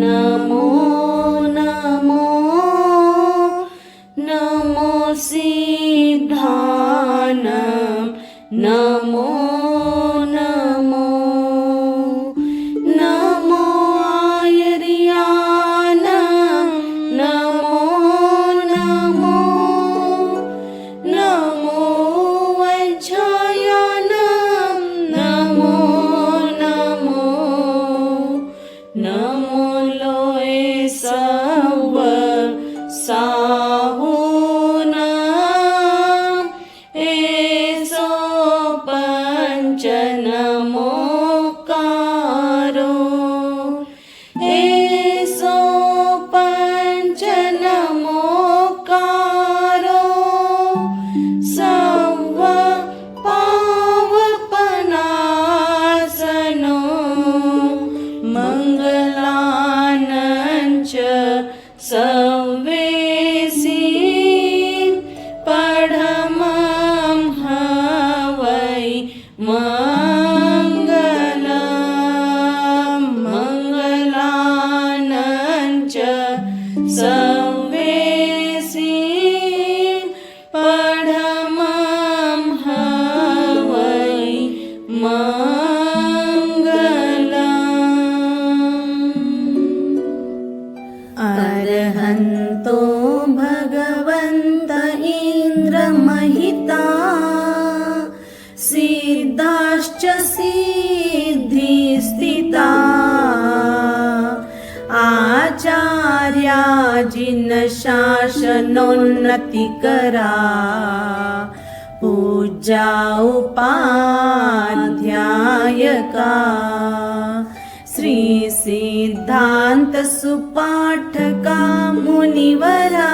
नमो नमो नमो सिद्धानं नमो नमो नमो आयर्यानं नमो नमो नमो वज्रायानं नमो नमो नमो लोये सव साहुनां एसो पंच नमोकारो एसो पंच नमोकारो सव पावपनासनो मंगलानंच सवेसी पढमं हवै मंगलं मंगलानंच सवेसी पढमं हवै अरहन्तो भगवन्त इन्द्रमहिता सिद्धाश्च सिद्धिस्थिता आचार्या जिनशासनोन्नतिकरा पूज्या उपाध्यायका श्री सिद्धांत सुपाठका मुनिवरा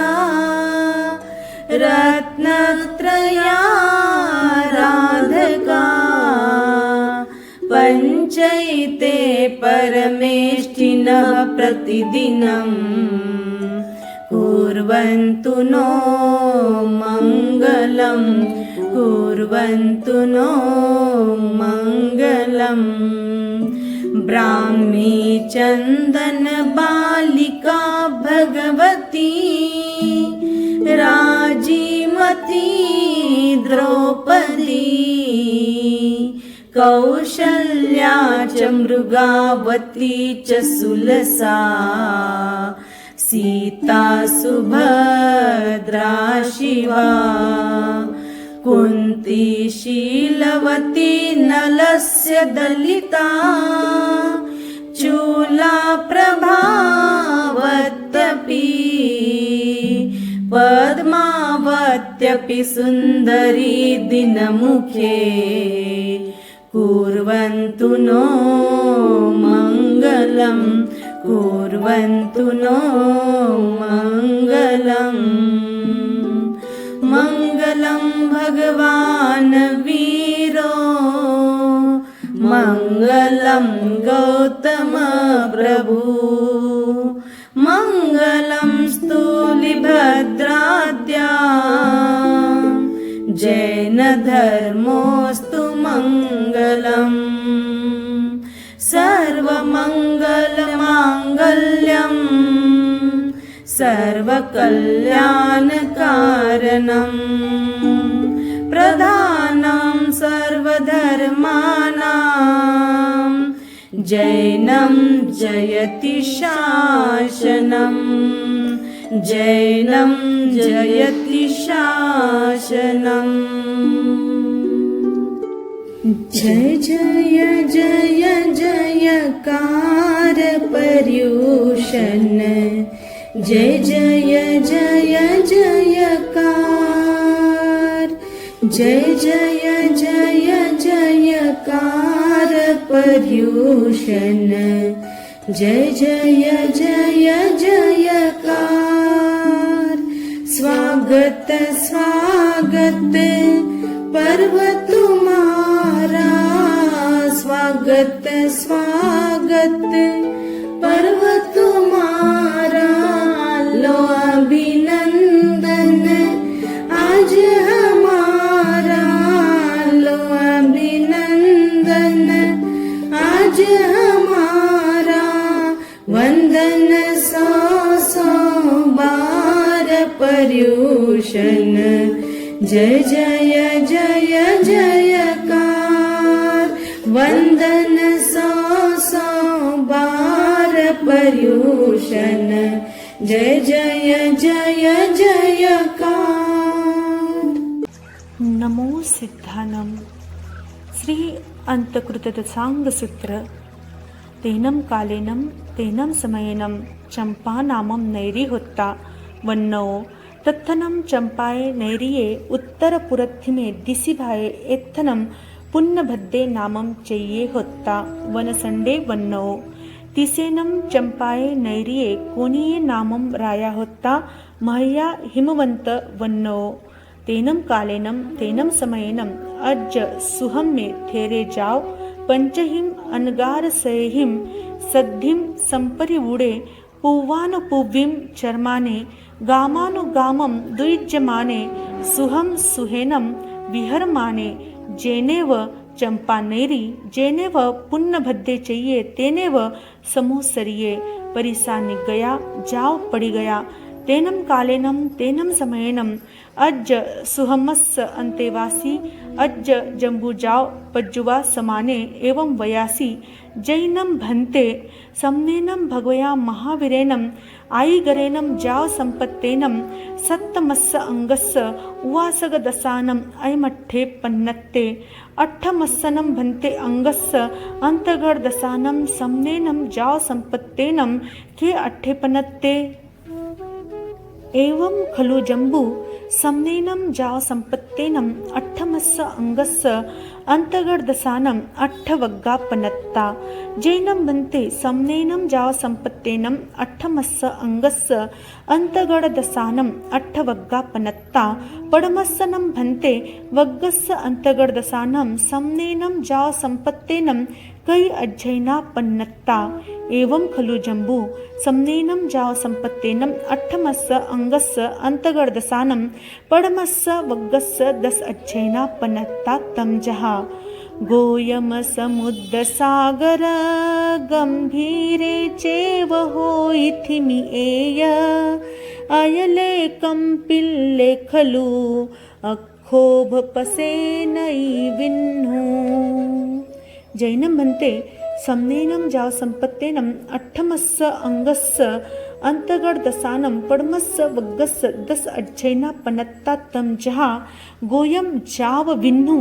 रत्नत्रयाराधका पंचैते परमेष्ठिनः प्रतिदिनं कुर्वन्तु नो मङ्गलं कुर्वन्तु नो मङ्गलम् ब्राह्मी चंदन बालिका भगवती राजीमती द्रौपदी कौशल्या च मृगावती च सुलसा सीता सुभद्रा शिवा कुन्ती शीलवती नलस्य दलिता चूला प्रभावत्यपि पद्मावत्यपि सुन्दरी दिनमुखे कुर्वन्तु नो मङ्गलं कुर्वन्तु नो मङ्गलम् मङ्गलं भगवान् वीरो मङ्गलं गौतम प्रभु मङ्गलं स्थूलिभद्राद्या जैनधर्मोऽस्तु मङ्गलम् सर्वमङ्गलमाङ्गल्यम् सर्वकल्याणकारणम् प्रधानं सर्वधर्माणां जैनं जयति शासनम् जैनं जयति शासनम् जय जय जय जयकार पर्युषन् जय जय जय जयकार जय जय जय जयकार पर्युषन् जय जय जय जयकार स्वागत स्वागत पर्व तुम्हारा स्वागत स्वागत पर्व तुम्हारा लो अभिनंदन आज हमारा लो अभिनंदन आज हमारा वंदन पर्युषण जय जय जय जयकार वंदन सौ सौ बार पर्युषण जय जय जय जयकार। नमो सिद्धानम श्री अंतकृतदशांग सूत्र तेनम कालेनम तेनम समयेनम चंपा नामम नैरिहोत्ता वन्नो तत्थनम चंपाए नैरिये उत्तरपुरथिमे दिशिभाये एत्थनम पुन्नभद्दे नामम चैये होत्ता वनसंडे वन्नो तिसेनम चंपाए नैरिये कोनिये नामम राया होत्ता महया हिमवंत वन्नो तेनम कालेनम तेनम समयेनम अज्ज सुहम में थेरे जाओ पंचहिम अनगार सहिम सद्धिम संपरिवूढ़े पुव्वानुपुव्विम चर्माने गामानुगामम द्विज्यमाने सुहम सुहेनम विहरमाने जेनेव चंपानेरी जेनेव पुन्नभद्दे चाहिए तेनेव समूसरिये परिसा गया जाओ पड़ी गया तेनम कालेनम तेनम समयेनम अज्ज सुहमस्स अंतेवासी अज्ज जंबुजाव पज्जुवा समाने एवं वयासी जैनम भंते समनेनम भगवया महावीरेनम आईगरेनम जाव संपत्तेनम सत्तमस्स अंगस्स उवासग दसानम ऐमठ्ठे पन्नत्ते अट्ठमस्सनम भंते अंगस्स अंतगढ़ दसानम समनेनम जाव संपत्तेनम के अट्ठे पन्नत्ते एवं खलु जंबू समनेनम जाव संपत्तेनम अट्ठमस्स अंगस्स अंतगढ़ दसानम अट्ठवग्गा पनत्ता जैनम भन्ते समनेनम जाव संपत्तेनम अट्ठमस्स अंगस्स अंतगढ़ दसानम अट्ठवग्गा पनत्ता पड़मस्सनम भन्ते वग्गस्स अंतगढ़ दसानम समनेनम जाव संपत्तेनम कई अज्जैना पन्नत्ता एवं खलु जंबू समनेनम जाव संपत्तेनम अट्ठमस्स अंगस्स अंतगढ़ दसानम पड़मस्स वग्गस्स दस अज्जैना पन्नत्ता तम जहा गोयम समुद्र सागर गंभीरे चेव होइथिमि एय अयले कंपिल्ले खलु अक्षोभ पसे नई विन्हु जैनम भन्ते समनेनम जाव संपत्तेनम अट्ठमस्स अंगस्स अंतगढ़ दसानम पड़मस्स वग्गस्स दस अज्जैना पनत्ता तम जहा गोयम जाव विन्नु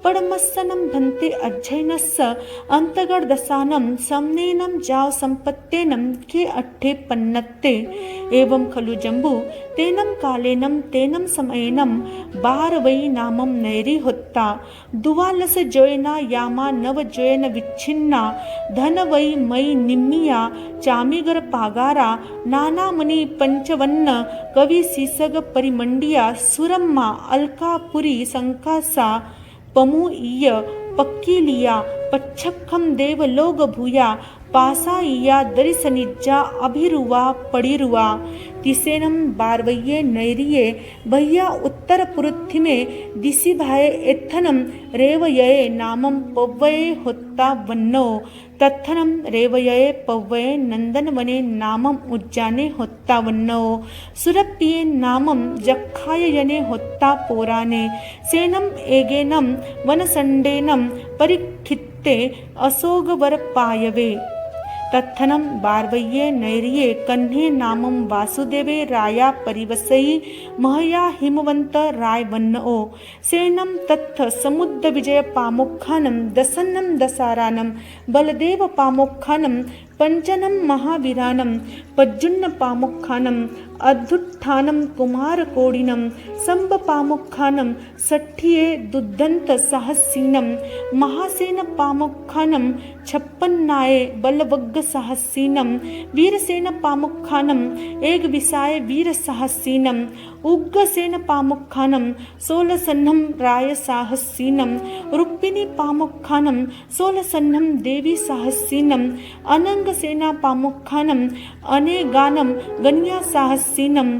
पड़मस्सनम भन्ते अज्जैनस्स अंतगढ़ दसानम समनेनम जाव संपत्तेनम के अट्ठे पन्नत्ते एवं खलु जंबू तेनम कालेनम तेनम समयेनम बार वै नामम नैरी होत्ता दुवालस जोयना यामा नव जोयन विच्छिन्ना धन वै मई निम्मिया चामीगर पागारा नाना मणि पंचवन्न कवि सीसग परिमंडिया सुरम्मा अलकापुरी संकासा पमु इय पक्कीलिया पच्छखम देव लोग भूया पासाइया दरिसनिज्जा अभिरुवा पड़िरुवा तिसेनम बारवैये नैरिये भैया उत्तर पुरुथिमे दिशि भाए एत्थनम रेवये नामम पव्वये होत्ता वन्नो तत्थनम रेवये पव्वये नंदनवने नामम उज्जाने होत्ता वन्नो सुरप्पिये नामम जक्खाययने होत्ता पोराने सेनम एगेनम वनसंडेनम परिखित्ते असोगवर पायवे तत्थनम बारवैये नैरिये कन्हे नामम वासुदेवे राया परिवसई महया हिमवंत राय वन्नो सेनम तत्थ समुद्र विजय पामुखानम दसन्नम दसारानम बलदेव पामुखानम पंचनम महावीरानम पज्जुन्न पामुखानम अद्भुत्थानम कुमार कोडिनम संब पामुखानम सठ्ठिये दुद्धंत साहसीनम महासेन पामुखानम छप्पन्नाये बलवग्ग साहसीनम वीरसेन पामुखानम एक विसाय वीर साहसीनम उग्रसेन पामुखानम सोलसन्नम राय साहसीनम रुक्मिणी पामुखानम सोलसन्नम देवी साहसीनम अनंग सेना पामुखानम अनेगानम गन्या साहस सीनम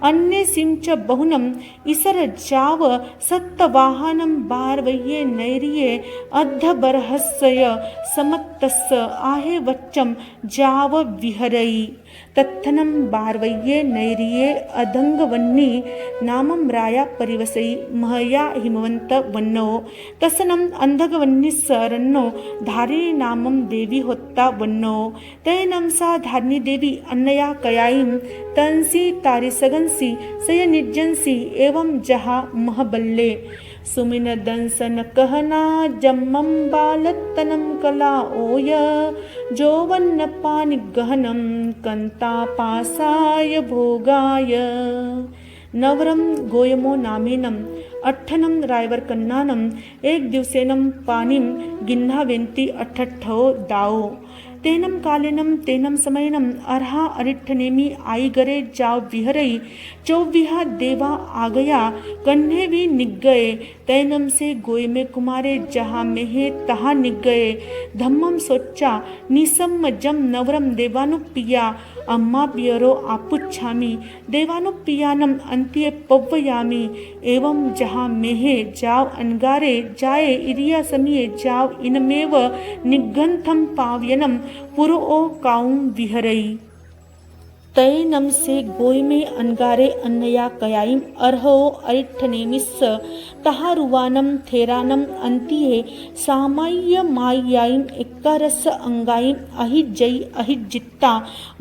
अन्य सिंच बहुनम इसर जाव सत्तवाहनम बारवये नैरिये अध बरहस्य समत्तस्य आहे वच्चम जाव विहरई तत्थनम बारवये नैरिये अधंगवन्नी नामम राया परिवसई महया हिमवंत वन्नो तसनम अंधगवन्निस्सरन्नो धारिणी नामम देवी होत्ता वन्नो तैनम सा धारिणी देवी अन्नया कयाईम तंसी तारी सगंसी सय निर्जंसी एवं जहा महबल्ले सुमिन दंसन कहना जम्मम बालतनम कला ओय जोवन्न पानि गहनम कंता पासाय भोगाय नवरम गोयमो नामेनम अठ्ठनम रायवर कन्नानम एक दिवसेनम पानिम गिन्हावेंती अठठ्ठो दाओ तेनम कालेनम तेनम समयनम अर्हा अरिठ्ठनेमी आई गरे जाव विहरई चौविहा देवा आ गया कन्हे भी निग गए तैनम से गोय में कुमारे जहाँ में है तहा निग गए धम्मम सोचा निसम जम नवरम देवानुपिया अम्मा पियरो आपुच्छामी देवानुपियानम अंत्ये पव्वयामी एवं जहाँ मेहे जाव अनगारे जाए इरिया समिये जाव इनमेव निगंथम पाव्यनम पुरो काउम विहरई तैनम से गोय में अनगारे अन्नया कयाईम अर्हो अरिठ्ठनेमिस्स तहारुवानम थेरानम अंतिये सामाय्य मायाईम एक्कारस अंगाईम अहिजई अहिजित्ता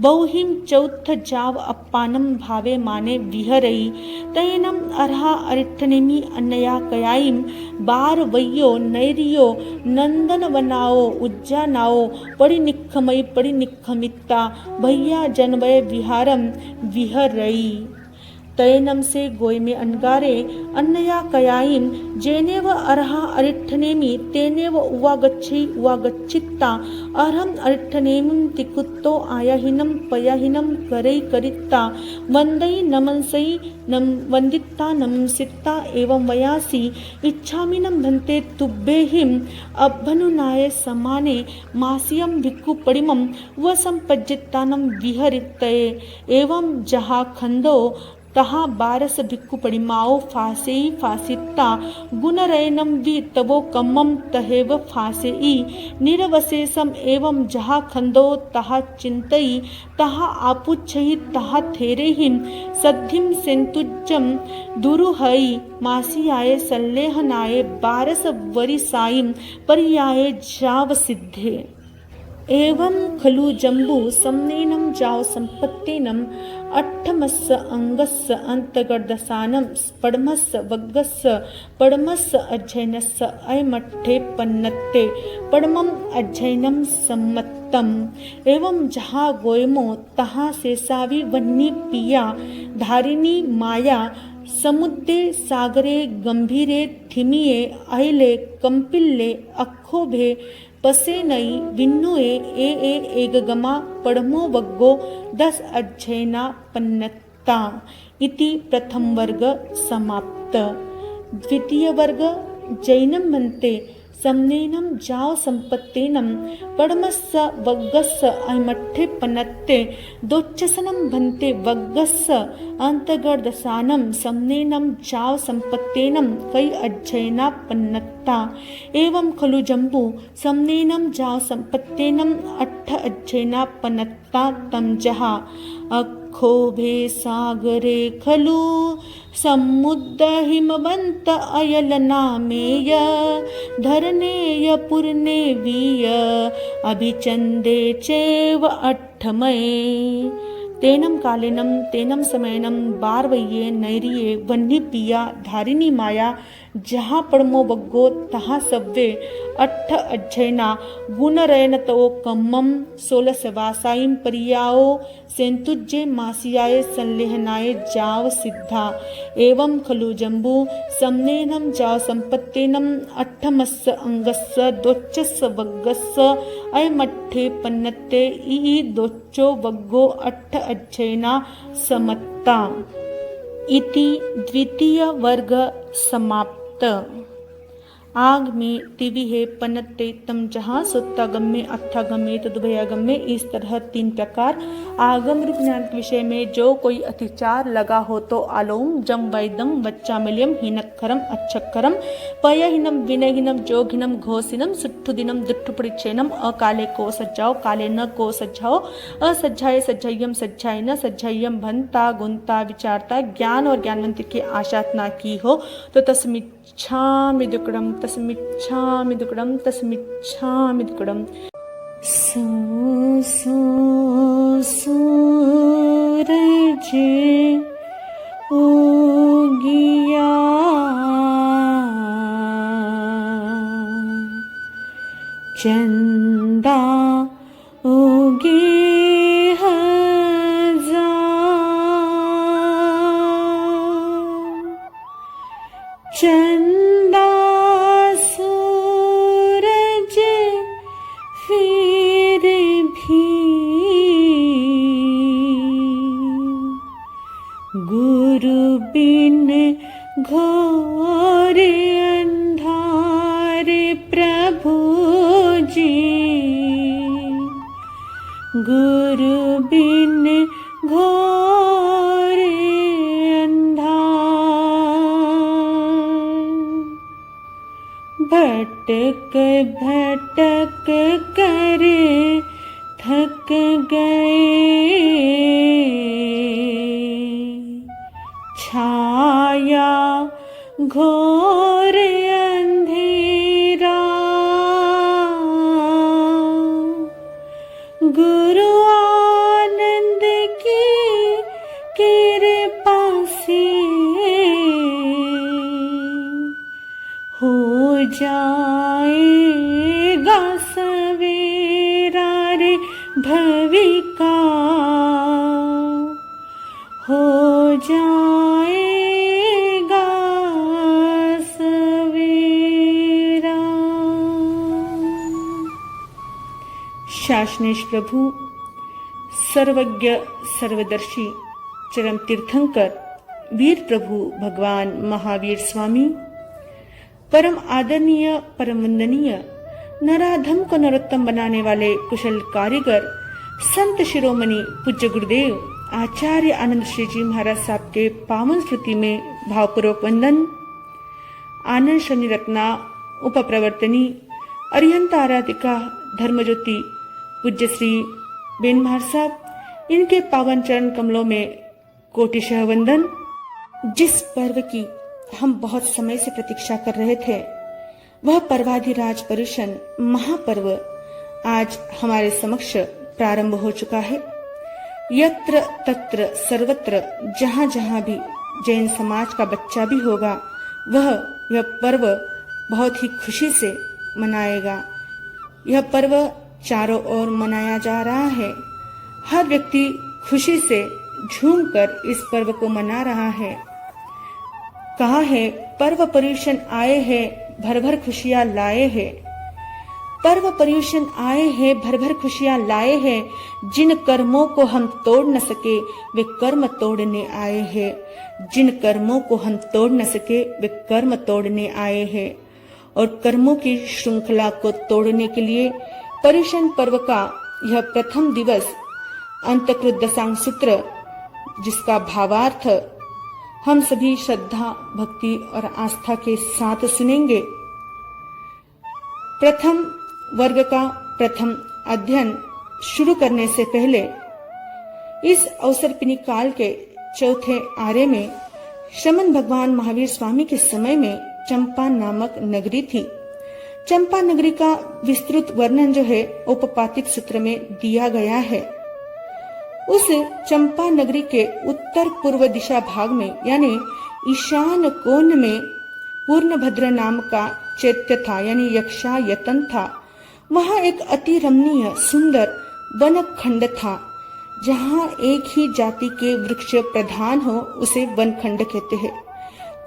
बहुहिम चौथ जाव अप्पानम भावे माने विहरई तैनम अर्हा अरिठ्ठनेमि अन्नया कयाईम बार वय्यो नैरियो नंदन वनाओ उज्जानाओ पड़ी निखमित्ता भैया जनवय विहारम विहरई तैनम से गोय में अनगारे अन्नया कयाईम जेनेव अर्हा अरिठ्ठनेमि तेनेव उवागच्छित्ता अर्हम अरिठ्ठनेमिं तिकुत्तो आयाहिनं पयाहिनं करई करित्ता वंदई नमंसई वंदित्ता नमसित्ता एवं वयासी इच्छामिनं भन्ते तुभ्येहिं अभ्यनुनाय समाने मासियं भिक्खुपडिमं वसंपज्जित्तानं विहरित्तये एवं जहा खंदो तहा बारस भिक्खु पडिमाओ फासेई फासित्ता गुणरयनम वि तवो कम्मम तहेव फासेई निरवशेषम एवं जहा खंदो तहा चिंतई तहा आपुच्छहि तहा थेरेहिम सद्धिम सेंतुज्जम दुरुहई मासियाय सल्लेहनाय बारस वरिसाईम परियाय जाव सिद्धे एवं खलु जम्बू समनेनं जाव संपत्तेनं अट्ठमस्य अंगस्य अंतगर्दसानं पडमस्य वग्गस्य पडमस्य अध्ययनस्य अयमठ्ठे पन्नत्ते पडमं अध्ययनं सम्मत्तम एवं जहाँ गोयमो तहाँ शेषावी वन्नी पिया धारिणी माया समुद्रे सागरे गंभीरे थिमिये अहिले कंपिल्ले अक्षोभे पसेनई विन्नुए ए एगगमा पडमो वग्गो 10 अध्ययना पन्नत्ता इति प्रथम वर्ग समाप्त। द्वितीय वर्ग जैनम भन्ते समनेनं जाव संपत्तेनं पडमस्य वग्गस्य अयमठ्ठे पन्नत्ते दोच्चसनं भन्ते वग्गस्य अंतगर्दसानं समनेनं जाव संपत्तेनं कई अध्ययना पन्नत्ता एवं खलु जम्बू समनेनं जाव संपत्तेनं अट्ठ अध्ययना पन्नत्ता तम जहा अक्षोभे सागरे खलु समुद्र हिमवंत अयलनामेय धरनेय पूर्णेवीय अभिचंदे चैव अट्ठमये तेनं कालेनं तेनं समयनं बारवये नैरिये वह्नि पिया धारिणी माया जहाँ पड़मो बग्गो तहाँ सव्वे अट्ठ अध्ययना गुणरयनतो कम्मम 16 वासाईं परियाओ सेंतुज्जे मासियाय संलेहनाय जाव सिद्धा एवं खलु जम्बू समनेनं जाव संपत्तेनं अट्ठमस्य अंगस्य दोच्चस्य वग्गस्य अयमठ्ठे पन्नत्ते ई दोच्चो वग्गो अट्ठ अध्ययना समत्ता इति द्वितीय वर्ग समाप्त। आग में तिविहे पन्नत्ते तम जहाँ सुत्तागम में अत्थागम में तदुभयागम में इस तरह 3 प्रकार आगम रूप ज्ञान के विषय में जो कोई अतिचार लगा हो तो आलोम जम वैदम वच्चामिल्यम हीनक्षरम अच्छक्षरम पयहीनम विनयहीनम जोगहीनम घोषिनम सुट्ठुदिनम दुट्ठुपरिचैनम अकाले को सज्जाओ काले न को सज्जाओ असज्जाए सज्जयम सज्जाए न सज्जयम भंता गुंता विचारता ज्ञान और ज्ञानवंत की आशातना की हो तो तस्मिच्छामि दुक्कडम तस्मिच्छामि दुक्कडम तस्मिच्छामि दुक्कडम। सूरज उगिया चंदा उगे चंदा सूरज फिर भी गुरु बिन घोर अंधारे प्रभु जी गुरु बिन घोर भटक भटक कर थक गए छाया घोर अंधेरा गुरु आनंद की कृपा से हो जाएगा सवेरा रे भविका हो जाएगा सवेरा। शासनेश प्रभु सर्वज्ञ सर्वदर्शी चरम तीर्थंकर वीर प्रभु भगवान महावीर स्वामी परम आदरणीय परम वंदनीय नराधम को नरोत्तम बनाने वाले कुशल कारीगर संत शिरोमणि पूज्य गुरुदेव आचार्य आनंद श्री जी महाराज साहब के पावन स्मृति में भावपूर्वक वंदन। आनंद शनि रत्ना उपप्रवर्तनी अरिहंत आराधिका धर्मज्योति पूज्य श्री बेन महाराज साहब इनके पावन चरण कमलों में कोटिशः वंदन। जिस पर्व की हम बहुत समय से प्रतीक्षा कर रहे थे वह पर्वाधिराज पर्युषण महापर्व आज हमारे समक्ष प्रारंभ हो चुका है। यत्र तत्र सर्वत्र जहाँ जहाँ भी जैन समाज का बच्चा भी होगा वह यह पर्व बहुत ही खुशी से मनाएगा। यह पर्व चारों ओर मनाया जा रहा है। हर व्यक्ति खुशी से झूमकर इस पर्व को मना रहा है। कहा है पर्व पर्युषण आए हैं भर भर खुशियां लाए हैं। पर्व पर्युषण आए हैं भर भर खुशियां लाए हैं। जिन कर्मों को हम तोड़ न सके वे कर्म तोड़ने आए हैं। जिन कर्मों को हम तोड़ न सके वे कर्म तोड़ने आए हैं। और कर्मों की श्रृंखला को तोड़ने के लिए पर्युषण पर्व का यह प्रथम दिवस अंतकृत दशांग सूत्र जिसका भावार्थ हम सभी श्रद्धा भक्ति और आस्था के साथ सुनेंगे। प्रथम वर्ग का प्रथम अध्ययन शुरू करने से पहले इस अवसरपिनी काल के चौथे आरे में श्रमण भगवान महावीर स्वामी के समय में चंपा नामक नगरी थी। चंपा नगरी का विस्तृत वर्णन जो है उपपातिक सूत्र में दिया गया है। उस चंपा नगरी के उत्तर पूर्व दिशा भाग में यानी ईशान कोण में पूर्णभद्र नाम का चैत्य था यानी यक्षायतन था। वहाँ एक अति रमणीय सुंदर वन खंड था। जहाँ एक ही जाति के वृक्ष प्रधान हो उसे वन खंड कहते हैं।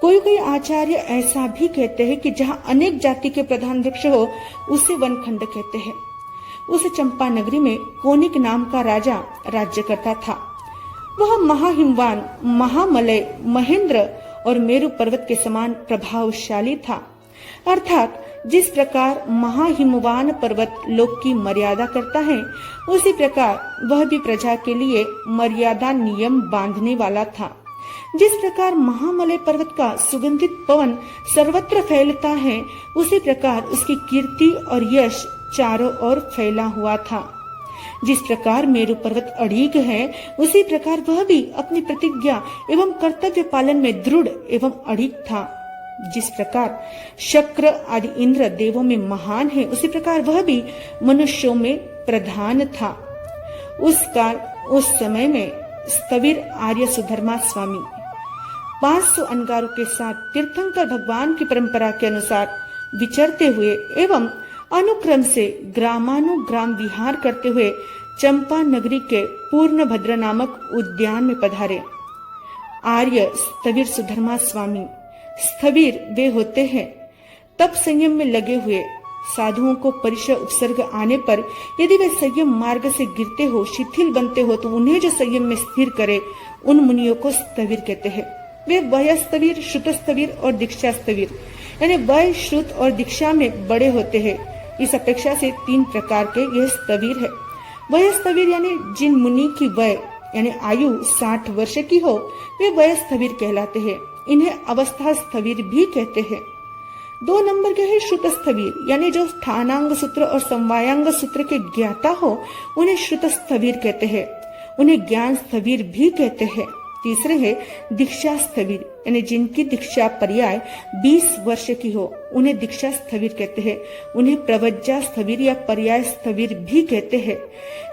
कोई कोई आचार्य ऐसा भी कहते हैं कि जहाँ अनेक जाति के प्रधान वृक्ष हो उसे वन खंड कहते हैं। उस चंपा नगरी में कोनिक नाम का राजा राज्य करता था। वह महाहिमवान महामलय महेंद्र और मेरु पर्वत के समान प्रभावशाली था। अर्थात जिस प्रकार महाहिमवान पर्वत लोक की मर्यादा करता है, उसी प्रकार वह भी प्रजा के लिए मर्यादा नियम बांधने वाला था। जिस प्रकार महामलय पर्वत का सुगंधित पवन सर्वत्र फैलता है, उसी प्रकार उसकी कीर्ति और यश चारों ओर फैला हुआ था। जिस प्रकार मेरु पर्वत अड़ीग है, उसी प्रकार वह भी अपनी प्रतिज्ञा एवं कर्तव्य पालन में दृढ़ एवं अड़ीग था। जिस प्रकार शक्र आदि इंद्र देवों में महान है, उसी प्रकार वह भी मनुष्यों में प्रधान था। उस समय में स्थविर आर्य सुधर्मा स्वामी 500 अंगारों के साथ तीर्थंकर भगवान की परंपरा के अनुसार विचरते हुए एवं अनुक्रम से ग्रामानुग्राम विहार करते हुए चंपा नगरी के पूर्णभद्र नामक उद्यान में पधारे। आर्य स्थविर सुधर्मा स्वामी, स्थविर वे होते हैं तप संयम में लगे हुए। साधुओं को परिचय उपसर्ग आने पर यदि वे संयम मार्ग से गिरते हो, शिथिल बनते हो, तो उन्हें जो संयम में स्थिर करे, उन मुनियों को स्थविर कहते हैं। वे वय स्थविर, श्रुत स्थविर और दीक्षा स्थविर, यानी वय, श्रुत और दीक्षा में बड़े होते हैं। इस अपेक्षा से 3 प्रकार के यह स्थविर है। वय स्थविर यानी जिन मुनि की वय यानी आयु 60 वर्ष की हो, वे वय स्थविर कहलाते हैं। इन्हें अवस्था स्थविर भी कहते हैं। 2 नंबर के है श्रुत स्थविर, यानी जो स्थानांग सूत्र और समवायांग सूत्र के ज्ञाता हो, उन्हें श्रुत स्थविर कहते हैं। उन्हें ज्ञान स्थविर भी कहते हैं। तीसरे है दीक्षा स्थविर, यानी जिनकी दीक्षा पर्याय 20 वर्ष की हो, उन्हें दीक्षा स्थविर कहते हैं। उन्हें प्रवज्जा स्थविर या पर्याय स्थविर भी कहते हैं।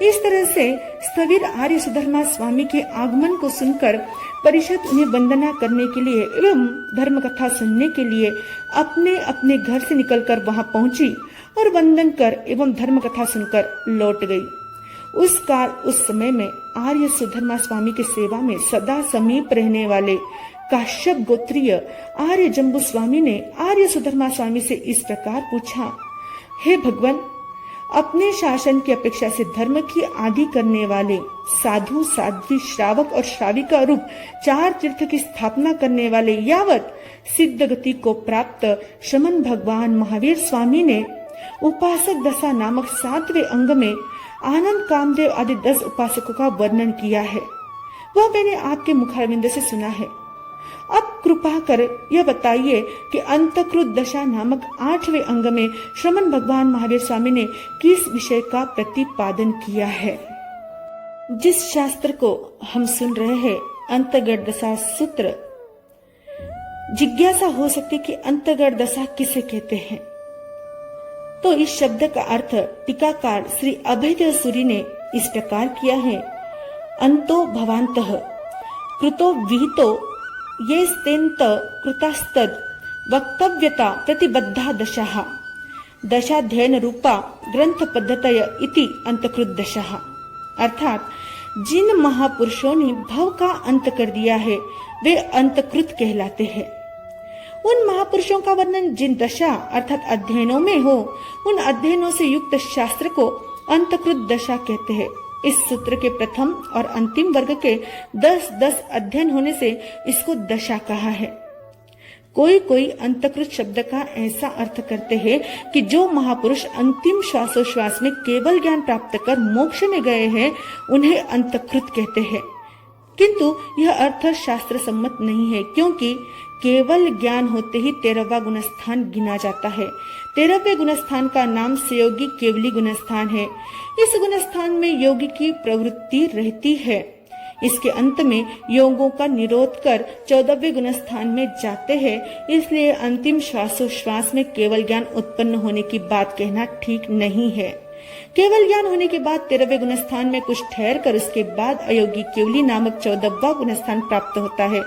इस तरह से स्थविर आर्य सुधर्मा स्वामी के आगमन को सुनकर परिषद उन्हें वंदना करने के लिए एवं धर्म कथा सुनने के लिए अपने अपने घर से निकलकर वहां पहुंची और वंदन कर एवं धर्म कथा सुनकर लौट गई। उस समय में आर्य सुधर्मा स्वामी की सेवा में सदा समीप रहने वाले काश्यप गोत्रीय आर्य जम्बू स्वामी ने आर्य सुधर्मा स्वामी से इस प्रकार पूछा, हे भगवान, अपने शासन की अपेक्षा से धर्म की आदि करने वाले साधु, साध्वी, श्रावक और श्राविका रूप 4 तीर्थ की स्थापना करने वाले यावत सिद्ध गति को प्राप्त शमन भगवान महावीर स्वामी ने उपासक दशा नामक 7वें अंग में आनंद, कामदेव आदि 10 उपासकों का वर्णन किया है। वह मैंने आपके मुखारविंद से सुना है। अब कृपा कर यह बताइए कि अंतकृत दशा नामक 8वें अंग में श्रमण भगवान महावीर स्वामी ने किस विषय का प्रतिपादन किया है। जिस शास्त्र को हम सुन रहे हैं, अंतर्गत दशा सूत्र, जिज्ञासा हो सकती कि अंतर्गत दशा किसे कहते हैं। तो इस शब्द का अर्थ टीकाकार श्री अभय सूरी ने इस प्रकार किया है, अंतो भवांतः कृतो विहितो ये स्तेन्त कृतास्तद वक्तव्यता प्रतिबद्धा दशाः दशाध्ययन रूपा ग्रंथ पद्धतय इति अंतकृत दशाः। अर्थात जिन महापुरुषों ने भव का अंत कर दिया है, वे अंतकृत कहलाते हैं। उन महापुरुषों का वर्णन जिन दशा अर्थात अध्ययनों में हो, उन अध्ययनों से युक्त शास्त्र को अंतकृत दशा कहते हैं। इस सूत्र के प्रथम और अंतिम वर्ग के 10-10 अध्ययन होने से इसको दशा कहा है। कोई अंतकृत शब्द का ऐसा अर्थ करते हैं कि जो महापुरुष अंतिम श्वासोश्वास में केवल ज्ञान प्राप्त कर मोक्ष में गए हैं, उन्हें अंतकृत कहते हैं। किंतु यह अर्थ शास्त्र सम्मत नहीं है, क्योंकि केवल ज्ञान होते ही 13वां गुणस्थान गिना जाता है। 13वें गुणस्थान का नाम सहयोगी केवली गुणस्थान है। इस गुणस्थान में योगी की प्रवृत्ति रहती है। इसके अंत में योगों का निरोध कर 14वें गुणस्थान में जाते हैं। इसलिए अंतिम श्वासोश्वास में केवल ज्ञान उत्पन्न होने की बात कहना ठीक नहीं है। केवल ज्ञान होने के बाद 13वें गुणस्थान में कुछ ठहर कर उसके बाद अयोगी केवली नामक 14वां गुणस्थान प्राप्त होता है।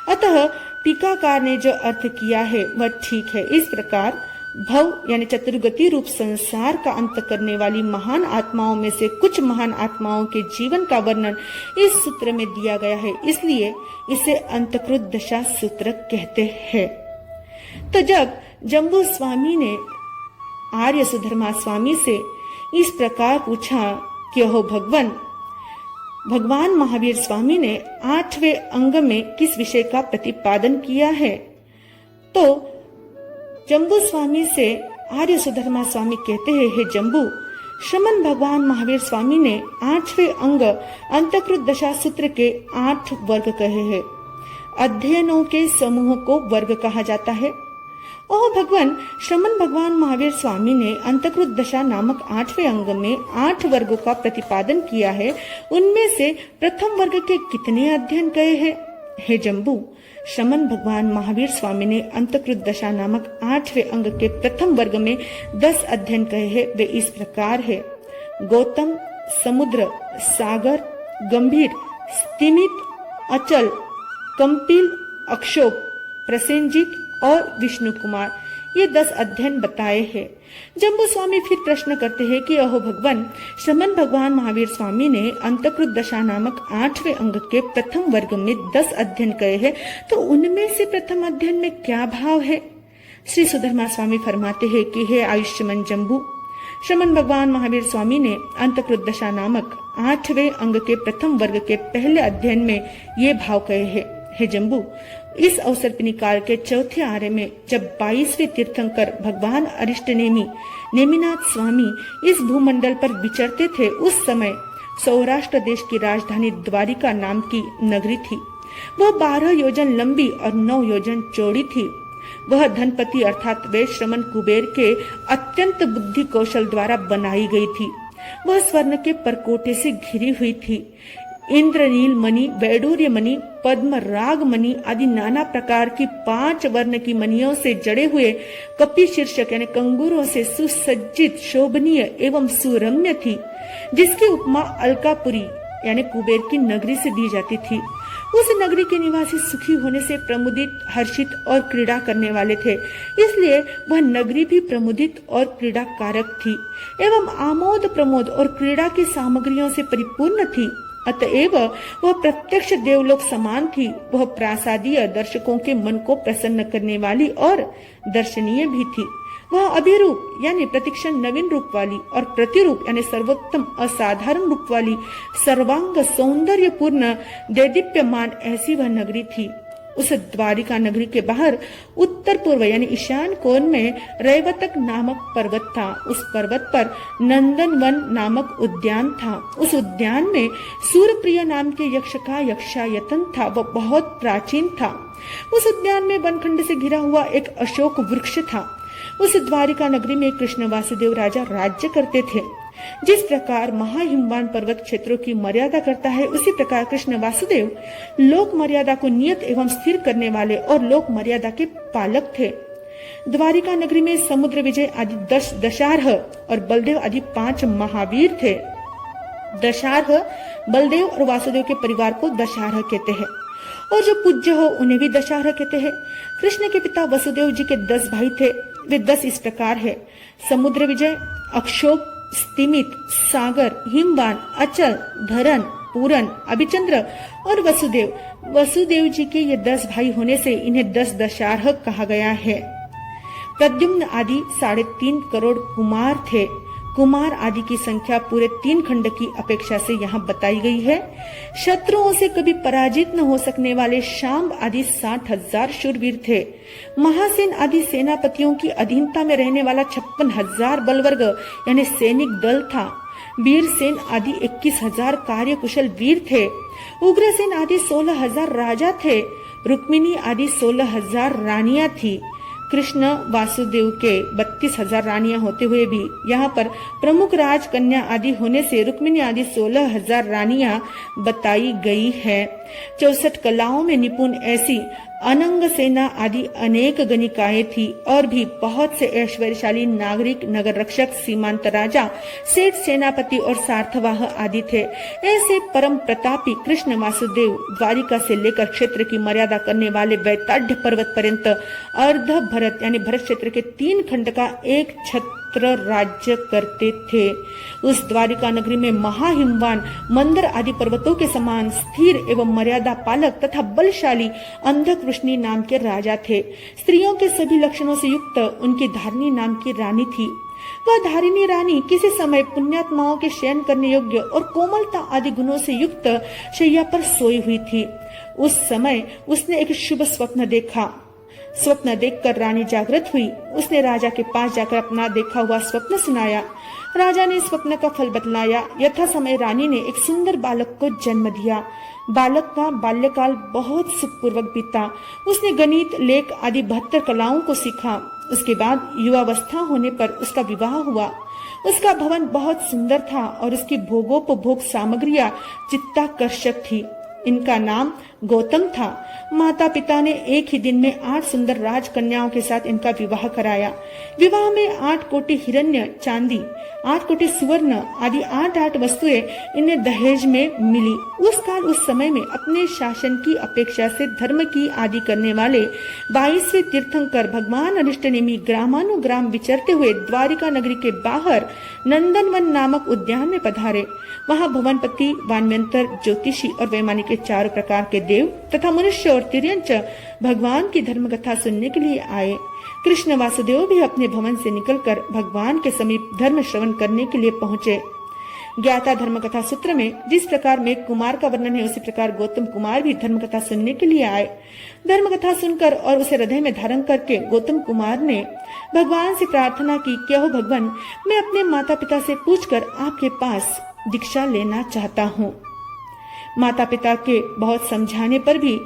अतः टीकाकार ने जो अर्थ किया है वह ठीक है। इस प्रकार भव यानी चतुर्गति रूप संसार का अंत करने वाली महान आत्माओं में से कुछ महान आत्माओं के जीवन का वर्णन इस सूत्र में दिया गया है, इसलिए इसे अंतकृत दशा सूत्र कहते हैं। तो जब जम्बू स्वामी ने आर्य सुधर्मा स्वामी से इस प्रकार पूछा कि हो भगवान महावीर स्वामी ने 8वें अंग में किस विषय का प्रतिपादन किया है, तो जम्बू स्वामी से आर्य सुधर्मा स्वामी कहते हैं, हे जम्बू, श्रमण भगवान महावीर स्वामी ने 8वें अंग अंतकृत दशा सूत्र के 8 वर्ग कहे हैं। अध्ययनों के समूह को वर्ग कहा जाता है। ओह भगवान, श्रमण भगवान महावीर स्वामी ने अंतकृत दशा नामक 8वें अंग में 8 वर्गों का प्रतिपादन किया है। उनमें से प्रथम वर्ग के कितने अध्ययन कहे हैं? हे जम्बू, श्रमण भगवान महावीर स्वामी ने अंतकृत दशा नामक 8वें अंग के प्रथम वर्ग में 10 अध्ययन कहे हैं। वे इस प्रकार है: गौतम, समुद्र, सागर, गंभीर, स्तिमित, अचल, कंपिल, अक्षोभ, प्रसेनजित और विष्णु कुमार, ये 10 अध्ययन बताए हैं। जम्बू स्वामी फिर प्रश्न करते हैं कि अहो भगवान, श्रमण भगवान महावीर स्वामी ने अंतकृत दशा नामक 8वें अंग के प्रथम वर्ग में 10 अध्ययन कहे हैं, तो उनमें से प्रथम अध्ययन में क्या भाव है? श्री सुधर्मा स्वामी फरमाते हैं कि हे आयुष्मान जम्बू, श्रमण भगवान महावीर स्वामी ने अंतकृत दशा नामक 8वें अंग के प्रथम वर्ग के पहले अध्ययन में ये भाव कहे हैं। हे जम्बू, इस अवसर्पिणी काल के चौथे आर्य में जब 22वें तीर्थंकर भगवान अरिष्टनेमी नेमिनाथ स्वामी इस भूमंडल पर विचरते थे, उस समय सौराष्ट्र देश की राजधानी द्वारिका नाम की नगरी थी। वह 12 योजन लंबी और 9 योजन चौड़ी थी। वह धनपति अर्थात वे श्रमण कुबेर के अत्यंत बुद्धि कौशल द्वारा बनाई गई थी। वह स्वर्ण के परकोटे से घिरी हुई थी। इंद्रनील मणि, वैडूर्य मणि, पद्म राग मणि आदि नाना प्रकार की 5 वर्ण की मणियों से जड़े हुए कपि शीर्षक यानी कंगूरों से सुसज्जित, शोभनीय एवं सुरम्य थी, जिसकी उपमा अलकापुरी यानी कुबेर की नगरी से दी जाती थी। उस नगरी के निवासी सुखी होने से प्रमुदित, हर्षित और क्रीड़ा करने वाले थे, इसलिए वह नगरी भी प्रमुदित और क्रीड़ा कारक थी एवं आमोद प्रमोद और क्रीड़ा की सामग्रियों से परिपूर्ण थी। अतएव वह प्रत्यक्ष देवलोक समान थी। वह प्रासादीय दर्शकों के मन को प्रसन्न करने वाली और दर्शनीय भी थी। वह अभिरूप यानी प्रतिक्षण नवीन रूप वाली और प्रतिरूप यानी सर्वोत्तम असाधारण रूप वाली सर्वांग सौंदर्य पूर्ण दैदीप्यमान ऐसी वह नगरी थी। उस द्वारिका नगरी के बाहर उत्तर पूर्व यानी ईशान कोण में रैवतक नामक पर्वत था। उस पर्वत पर नंदनवन नामक उद्यान था। उस उद्यान में सूर्यप्रिय नाम के यक्ष का यक्षायतन था। वह बहुत प्राचीन था। उस उद्यान में वनखंड से घिरा हुआ एक अशोक वृक्ष था। उस द्वारिका नगरी में कृष्ण वासुदेव राजा राज्य करते थे। जिस प्रकार महाहिमवान पर्वत क्षेत्रों की मर्यादा करता है, उसी प्रकार कृष्ण वासुदेव लोक मर्यादा को नियत एवं स्थिर करने वाले और लोक मर्यादा के पालक थे। द्वारिका नगरी में समुद्र विजय आदि 10 दशार्ह और बलदेव आदि 5 महावीर थे। दशार्ह बलदेव और वासुदेव के परिवार को दशार्ह कहते हैं और जो पूज्य हो उन्हें भी दशार्ह कहते हैं। कृष्ण के पिता वसुदेव जी के 10 भाई थे। वे 10 इस प्रकार है: समुद्र विजय, अक्षोभ, स्तिमित, सागर, हिमवान, अचल, धरन, पूरन, अभिचंद्र और वसुदेव। वसुदेव जी के ये 10 भाई होने से इन्हें 10 दशार्ह कहा गया है। प्रद्युम्न आदि 3.5 करोड़ कुमार थे। कुमार आदि की संख्या पूरे 3 खंड की अपेक्षा से यहाँ बताई गई है। शत्रुओं से कभी पराजित न हो सकने वाले शांब आदि 60,000 शूरवीर थे। महासेन आदि सेनापतियों की अधीनता में रहने वाला 56,000 बलवर्ग यानी सैनिक दल था। वीरसेन आदि 21,000 कार्यकुशल वीर थे। उग्रसेन आदि 16,000 राजा थे। रुक्मिणी आदि 16,000 रानियां थी। कृष्ण वासुदेव के 32,000 रानियां होते हुए भी यहाँ पर प्रमुख राजकन्या आदि होने से रुक्मिणी आदि 16,000 रानियां बताई गई है। 64 कलाओं में निपुण ऐसी अनंग सेना आदि अनेक गणिकाएं थी और भी बहुत से ऐश्वर्यशाली नागरिक, नगर रक्षक, सीमांत राजा, सेठ, सेनापति और सार्थवाह आदि थे। ऐसे परम प्रतापी कृष्ण वासुदेव द्वारिका से लेकर क्षेत्र की मर्यादा करने वाले वैताढ़ पर्वत पर्यंत अर्ध भरत यानी भरत क्षेत्र के 3 खंड का एक छत्र राज्य करते थे। उस द्वारिका नगरी में महाहिमवान मंदर आदि पर्वतों के समान स्थिर एवं मर्यादा पालक तथा बलशाली अंधकृष्णी नाम के राजा थे। स्त्रियों के सभी लक्षणों से युक्त उनकी धारिणी नाम की रानी थी। वह धारिणी रानी किसी समय पुण्यात्माओं के शयन करने योग्य और कोमलता आदि गुणों से युक्त शैया पर सोई हुई थी। उस समय उसने एक शुभ स्वप्न देखा। स्वप्न देखकर रानी जागृत हुई। उसने राजा के पास जाकर अपना देखा हुआ स्वप्न सुनाया। राजा ने स्वप्न का फल बतलाया। यथा समय रानी ने एक सुंदर बालक को जन्म दिया। बालक का बाल्यकाल बहुत सुखपूर्वक बीता। उसने गणित, लेख आदि 72 कलाओं को सीखा। उसके बाद युवावस्था होने पर उसका विवाह हुआ। उसका भवन बहुत सुंदर था और उसकी भोगोपभोग सामग्रियां चित्ताकर्षक थी। इनका नाम गौतम था। माता पिता ने एक ही दिन में 8 सुंदर राजकन्याओं के साथ इनका विवाह कराया। विवाह में 8 कोटि हिरण्य चांदी, 8 कोटि सुवर्ण आदि 8 वस्तुएं इन्हें दहेज में मिली। उस काल उस समय में अपने शासन की अपेक्षा से धर्म की आदि करने वाले 22वें तीर्थंकर भगवान अरिष्टनेमी ग्रामानुग्राम विचरते हुए द्वारिका नगरी के बाहर नंदनवन नामक उद्यान में पधारे। वहाँ भवनपति, वानव्यंतर, ज्योतिषी और वैमानिक के 4 प्रकार के देव तथा मनुष्य और तिर्यंच भगवान की धर्म कथा सुनने के लिए आए। कृष्ण वासुदेव भी अपने भवन से निकलकर भगवान के समीप धर्म श्रवण करने के लिए पहुँचे। ज्ञाता धर्म कथा सूत्र में जिस प्रकार मेघ कुमार का वर्णन है, उसी प्रकार गौतम कुमार भी धर्म कथा सुनने के लिए आए। धर्म कथा सुनकर और उसे हृदय में धारण करके गौतम कुमार ने भगवान से प्रार्थना की कि हो भगवान, मैं अपने माता पिता से पूछकर आपके पास दीक्षा लेना चाहता हूँ। माता पिता के बहुत समझाने पर भी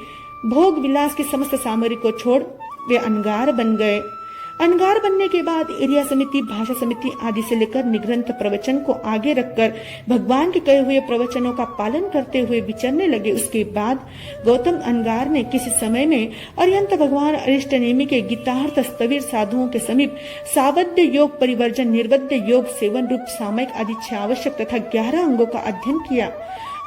भोग विलास की समस्त सामग्री को छोड़ वे अनगार बन गए। अनगार बनने के बाद एरिया समिति, भाषा समिति आदि से लेकर निग्रंथ प्रवचन को आगे रखकर भगवान के कहे हुए प्रवचनों का पालन करते हुए विचरने लगे। उसके बाद गौतम अनगार ने किसी समय में अरिहंत भगवान अरिष्टनेमी के गीतार्थ स्थविर साधुओं के समीप सावध्य योग, परिवर्जन, निर्वध्य योग, सेवन रूप, सामयिक आदि 6 आवश्यक तथा 11 अंगों का अध्ययन किया।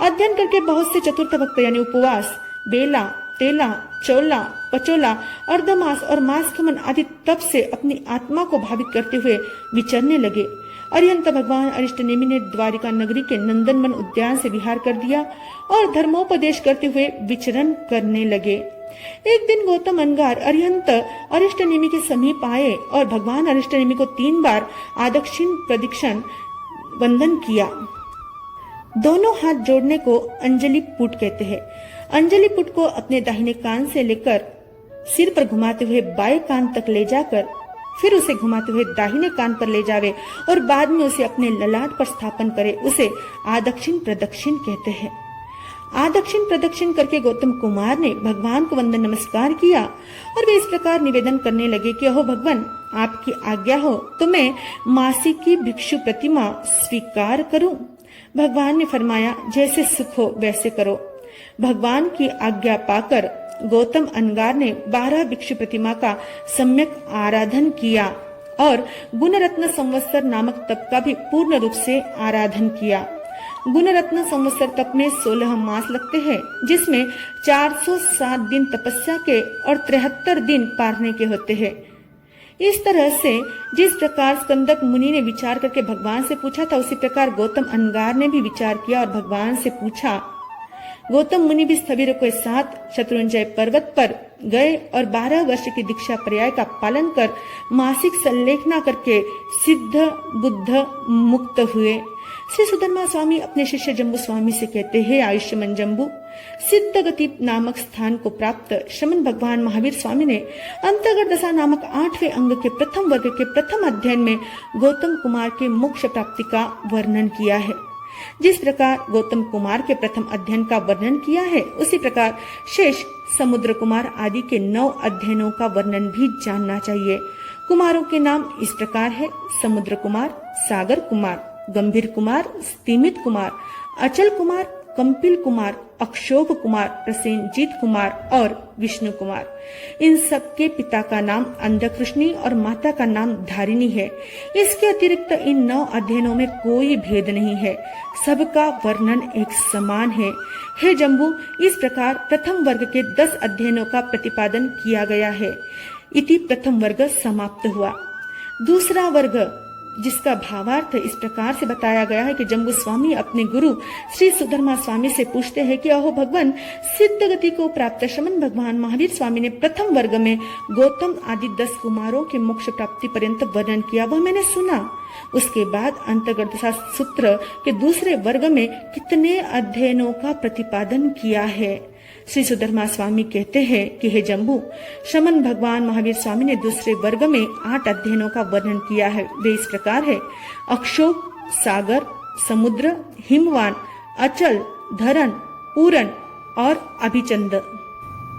अध्ययन करके बहुत से चतुर्थ भक्त यानी उपवास, बेला, तेला, चौला, पचोला, अर्धमास और मास खमन आदि तप से अपनी आत्मा को भावित करते हुए विचरने लगे। अरिहंत भगवान अरिष्टनेमी ने द्वारिका नगरी के नंदनवन उद्यान से विहार कर दिया और धर्मोपदेश करते हुए विचरण करने लगे। एक दिन गौतम अनगार अरिहंत अरिष्टनेमी के समीप आए और भगवान अरिष्टनेमी को 3 बार आदक्षिण प्रदक्षिण वंदन किया। दोनों हाथ जोड़ने को अंजलि पुट कहते हैं। अंजलि पुट को अपने दाहिने कान से लेकर सिर पर घुमाते हुए बाएं कान तक ले जाकर फिर उसे घुमाते हुए दाहिने कान पर ले जावे और बाद में उसे अपने ललाट पर स्थापन करे, उसे आदक्षिण प्रदक्षिण कहते हैं। आदक्षिण प्रदक्षिण करके गौतम कुमार ने भगवान को वंदन नमस्कार किया और वे इस प्रकार निवेदन करने लगे कि हो भगवान, आपकी आज्ञा हो तो मैं मासी की भिक्षु प्रतिमा स्वीकार करूं। भगवान ने फरमाया, जैसे सुख हो वैसे करो। भगवान की आज्ञा पाकर गौतम अनगार ने 12 भिक्षु प्रतिमा का सम्यक आराधन किया और गुणरत्न संवत्सर नामक तप का भी पूर्ण रूप से आराधन किया। गुणरत्न संवत्सर तप में 16 मास लगते हैं, जिसमें 407 दिन तपस्या के और 73 दिन पारने के होते हैं। इस तरह से जिस प्रकार स्कंदक मुनि ने विचार करके भगवान से पूछा था, उसी प्रकार गौतम अनगार ने भी विचार किया और भगवान से पूछा। गौतम मुनि भी स्थविरों के साथ शत्रुंजय पर्वत पर गए और 12 वर्ष की दीक्षा पर्याय का पालन कर मासिक संलेखना करके सिद्ध बुद्ध मुक्त हुए। श्री सुधर्मा स्वामी अपने शिष्य जम्बू स्वामी से कहते हैं, आयुष्मान जम्बू, सिद्ध गति नामक स्थान को प्राप्त श्रमण भगवान महावीर स्वामी ने अंतर्गत दशा नामक 8वें अंग के प्रथम वर्ग के प्रथम अध्ययन में गौतम कुमार के मोक्ष प्राप्ति का वर्णन किया है। जिस प्रकार गौतम कुमार के प्रथम अध्ययन का वर्णन किया है, उसी प्रकार शेष समुद्र कुमार आदि के 9 अध्ययनों का वर्णन भी जानना चाहिए। कुमारों के नाम इस प्रकार है: समुद्र कुमार, सागर कुमार, गंभीर कुमार, स्तिमित कुमार, अचल कुमार, कंपिल कुमार, अक्षोभ कुमार, प्रसेनजीत कुमार और विष्णु कुमार। इन सब के पिता का नाम अंधकृष्णी और माता का नाम धारिणी है। इसके अतिरिक्त इन 9 अध्ययनों में कोई भेद नहीं है, सबका वर्णन एक समान है। हे जम्बू, इस प्रकार प्रथम वर्ग के 10 अध्ययनों का प्रतिपादन किया गया है। इति प्रथम वर्ग समाप्त हुआ। दूसरा वर्ग, जिसका भावार्थ इस प्रकार से बताया गया है कि जम्बू स्वामी अपने गुरु श्री सुधर्मा स्वामी से पूछते हैं कि अहो भगवान, सिद्ध गति को प्राप्त श्रमण भगवान महावीर स्वामी ने प्रथम वर्ग में गौतम आदि 10 कुमारों के मोक्ष प्राप्ति पर्यंत वर्णन किया, वह मैंने सुना। उसके बाद अंतर्गत सूत्र के दूसरे वर्ग में कितने अध्ययनों का प्रतिपादन किया है? श्री सुधर्मा स्वामी कहते हैं कि हे जम्बू, श्रमण भगवान महावीर स्वामी ने दूसरे वर्ग में 8 अध्ययनों का वर्णन किया है। वे इस प्रकार है: अक्षोभ, सागर, समुद्र, हिमवान, अचल, धरण, पूरन और अभिचंद।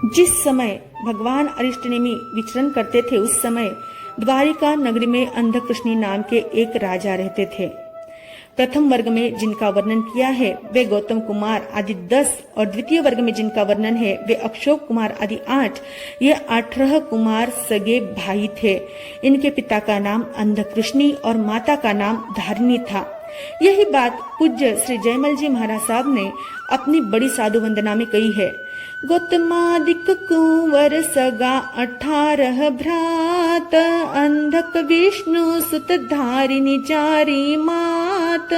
जिस समय भगवान अरिष्टनेमि विचरण करते थे, उस समय द्वारिका नगरी में अंधकृष्णी नाम के एक राजा रहते थे। प्रथम वर्ग में जिनका वर्णन किया है वे गौतम कुमार आदि 10 और द्वितीय वर्ग में जिनका वर्णन है वे अक्षोभ कुमार आदि 8। ये 18 कुमार सगे भाई थे। इनके पिता का नाम अंधकृष्णी और माता का नाम धारिणी था। यही बात पूज्य श्री जयमल जी महाराज साहब ने अपनी बड़ी साधु वंदना में कही है। गौतमादिक कुंवर सगा 18 भ्रात, अंधक विष्णु सुत धारिणी चारी मात।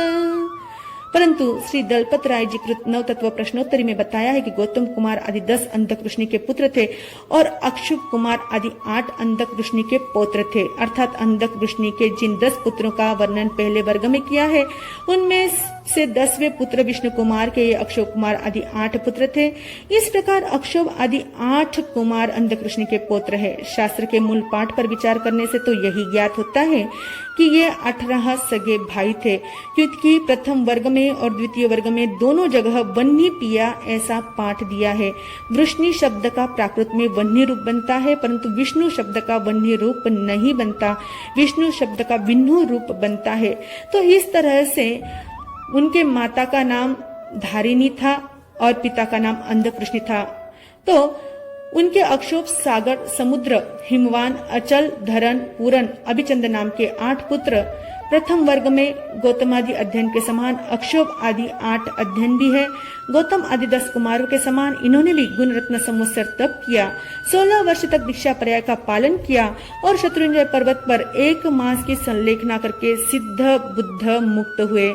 परंतु श्री दलपत राय जी कृत नव तत्व प्रश्नोत्तरी में बताया है कि गौतम कुमार आदि 10 अंधकृष्णी के पुत्र थे और अक्षुभ कुमार आदि 8 अंधकृष्णी के पौत्र थे। अर्थात अंधकृष्णी के जिन 10 पुत्रों का वर्णन पहले वर्ग में किया है, उनमें से 10वें पुत्र विष्णु कुमार के अक्षोभ कुमार आदि 8 पुत्र थे। इस प्रकार अक्षोभ आदि 8 कुमार अंधकृष्णी के पौत्र है। शास्त्र के मूल पाठ पर विचार करने से तो यही ज्ञात होता है कि ये 18 सगे भाई थे, क्योंकि प्रथम वर्ग में और द्वितीय वर्ग में दोनों जगह वन्नी पिया ऐसा पाठ दिया है। वृष्णि शब्द का प्राकृत में वन्य रूप बनता है, परंतु विष्णु शब्द का वन्य रूप नहीं बनता, विष्णु शब्द का विष्णु रूप बनता है। तो इस तरह से उनके माता का नाम धारिणी था और पिता का नाम अंधकृष्णी था। तो उनके अक्षोभ, सागर, समुद्र, हिमवान, अचल, धरण, पूरन, अभिचंद नाम के 8 पुत्र। प्रथम वर्ग में गौतमादि अध्ययन के समान अक्षोभ आदि 8 अध्ययन भी है। गौतम आदि 10 कुमारों के समान इन्होंने भी गुण रत्न संवत्सर तप किया, 16 वर्ष तक दीक्षा पर्याय का पालन किया और शत्रुंजय पर्वत पर 1 मास की संलेखना करके सिद्ध बुद्ध मुक्त हुए।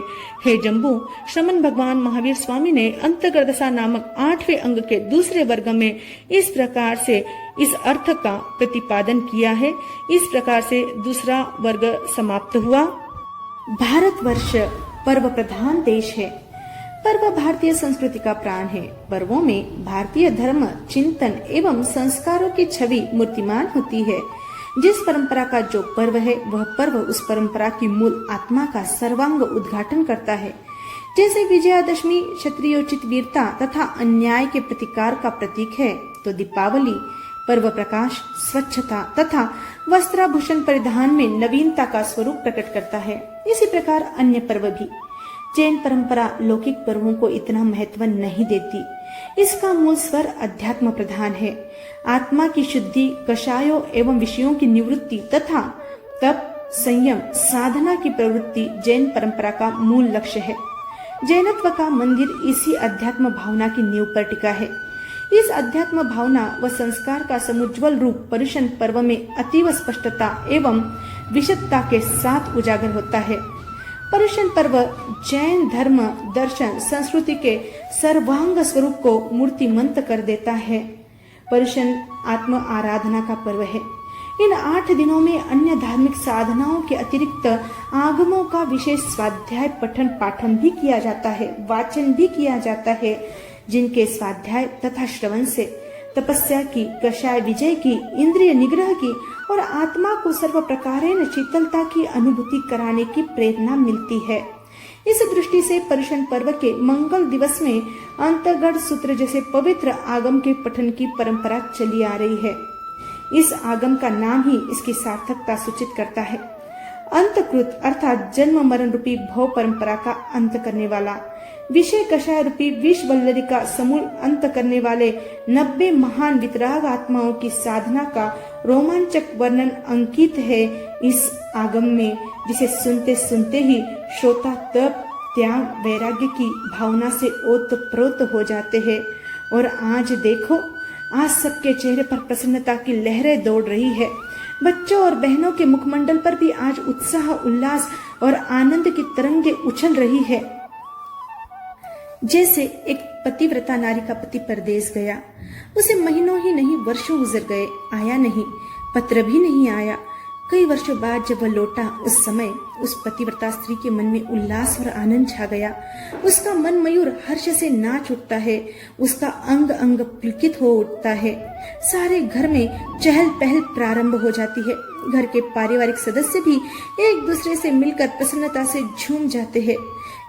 हे जम्बू, श्रमण भगवान महावीर स्वामी ने अंतर्गर्दशा नामक 8वें अंग के दूसरे वर्ग में इस प्रकार से इस अर्थ का प्रतिपादन किया है। इस प्रकार से दूसरा वर्ग समाप्त हुआ। भारतवर्ष पर्व प्रधान देश है। पर्व भारतीय संस्कृति का प्राण है। पर्वों में भारतीय धर्म, चिंतन एवं संस्कारों की छवि मूर्तिमान होती है। जिस परंपरा का जो पर्व है, वह पर्व उस परंपरा की मूल आत्मा का सर्वांग उद्घाटन करता है। जैसे विजयादशमी क्षत्रियोचित वीरता तथा अन्याय के प्रतिकार का प्रतीक है, तो दीपावली पर्व प्रकाश, स्वच्छता तथा वस्त्राभूषण परिधान में नवीनता का स्वरूप प्रकट करता है। इसी प्रकार अन्य पर्व भी। जैन परंपरा लौकिक पर्वों को इतना महत्व नहीं देती। इसका मूल स्वर अध्यात्म प्रधान है। आत्मा की शुद्धि, कषायों एवं विषयों की निवृत्ति तथा तप, संयम, साधना की प्रवृत्ति जैन परंपरा का मूल लक्ष्य है। जैनत्व का मंदिर इसी अध्यात्म भावना की नींव पर टिका है। इस अध्यात्म भावना व संस्कार का समुज्वल रूप पर्युषण पर्व में अतीव स्पष्टता एवं विशदता के साथ उजागर होता है। पर्युषण पर्व जैन धर्म, दर्शन, संस्कृति के सर्वांग स्वरूप को मूर्तिमंत कर देता है। पर्युषण आत्म आराधना का पर्व है। इन 8 दिनों में अन्य धार्मिक साधनाओं के अतिरिक्त आगमों का विशेष स्वाध्याय, पठन पाठन भी किया जाता है, वाचन भी किया जाता है, जिनके स्वाध्याय तथा श्रवण से तपस्या की, कषाय विजय की, इंद्रिय निग्रह की और आत्मा को सर्व प्रकारेण शीतलता की अनुभूति कराने की प्रेरणा मिलती है। इस दृष्टि से पर्युषण पर्व के मंगल दिवस में अंतर्गढ़ सूत्र जैसे पवित्र आगम के पठन की परंपरा चली आ रही है। इस आगम का नाम ही इसकी सार्थकता सूचित करता है। अंतकृत अर्थात जन्म मरण रूपी भव परंपरा का अंत करने वाला, विषय कषाय रूपी विष वल्लरी का समूल अंत करने वाले 90 महान वितराग आत्माओं की साधना का रोमांचक वर्णन अंकित है इस आगम में, जिसे सुनते सुनते ही श्रोता तप, त्याग, वैराग्य की भावना से ओतप्रोत हो जाते हैं। और आज देखो, आज सबके चेहरे पर प्रसन्नता की लहरें दौड़ रही है। बच्चों और बहनों के मुखमंडल पर भी आज उत्साह, उल्लास और आनंद की तरंगे उछल रही है। जैसे एक पतिव्रता नारी का पति परदेश गया, उसे महीनों ही नहीं वर्षों गुजर गए, आया नहीं, पत्र भी नहीं आया। कई वर्षों बाद जब वह लौटा, उस समय उस पतिव्रता स्त्री के मन में उल्लास और आनंद छा गया। उसका मन मयूर हर्ष से नाच उठता है, उसका अंग अंग पुलकित हो उठता है। सारे घर में चहल पहल प्रारंभ हो जाती है। घर के पारिवारिक सदस्य भी एक दूसरे से मिलकर प्रसन्नता से झूम जाते हैं।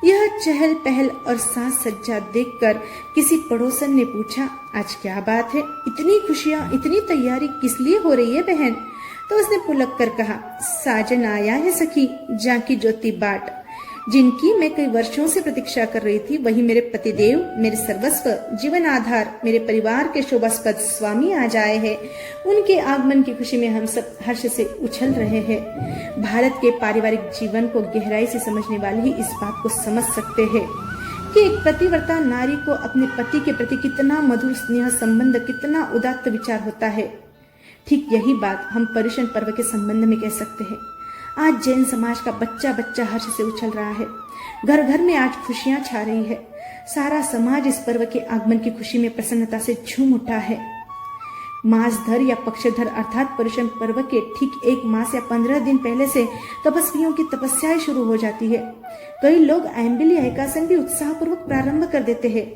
यह चहल पहल और साज सज्जा देखकर किसी पड़ोसन ने पूछा, आज क्या बात है, इतनी खुशियां, इतनी तैयारी किस लिए हो रही है बहन? तो उसने पुलक कर कहा, साजन आया है सखी, जाकी ज्योति बाट, जिनकी मैं कई वर्षों से प्रतीक्षा कर रही थी, वही मेरे पतिदेव, मेरे सर्वस्व, जीवन आधार, मेरे परिवार के शोभास्पद स्वामी आज आए हैं। उनके आगमन की खुशी में हम सब हर्ष से उछल रहे हैं। भारत के पारिवारिक जीवन को गहराई से समझने वाले ही इस बात को समझ सकते हैं कि एक पतिव्रता नारी को अपने पति के प्रति कितना मधुर स्नेह संबंध, कितना उदात्त विचार होता है। ठीक यही बात हम पर्युषण पर्व के संबंध में कह सकते हैं। आज जैन समाज का बच्चा बच्चा हर्ष से उछल रहा है। घर घर में आज खुशियां छा रही है। सारा समाज इस पर्व के आगमन की खुशी में प्रसन्नता से झूम उठा है। मासधर या पक्षधर अर्थात पर्युषण पर्व के ठीक 1 मास या 15 दिन पहले से तपस्वियों की तपस्याएं शुरू हो जाती है। कई लोग ऐम्बिली एकासन भी उत्साहपूर्वक प्रारंभ कर देते हैं।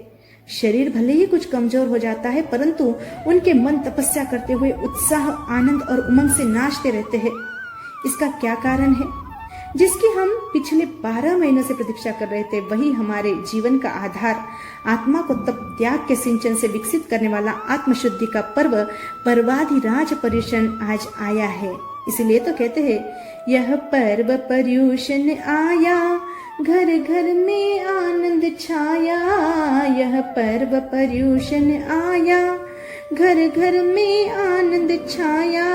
शरीर भले ही कुछ कमजोर हो जाता है, परंतु उनके मन तपस्या करते हुए उत्साह, आनंद और उमंग से नाचते रहते हैं। इसका क्या कारण है? जिसकी हम पिछले 12 महीनों से प्रतीक्षा कर रहे थे, वही हमारे जीवन का आधार, आत्मा को तप त्याग के सिंचन से विकसित करने वाला आत्मशुद्धि का पर्व पर्वाधिराज पर्युषण आज आया है। इसलिए तो कहते हैं, यह पर्व पर्युषण आया, घर घर में आनंद छाया। यह पर्व पर्युषण आया, घर घर में आनंद छाया,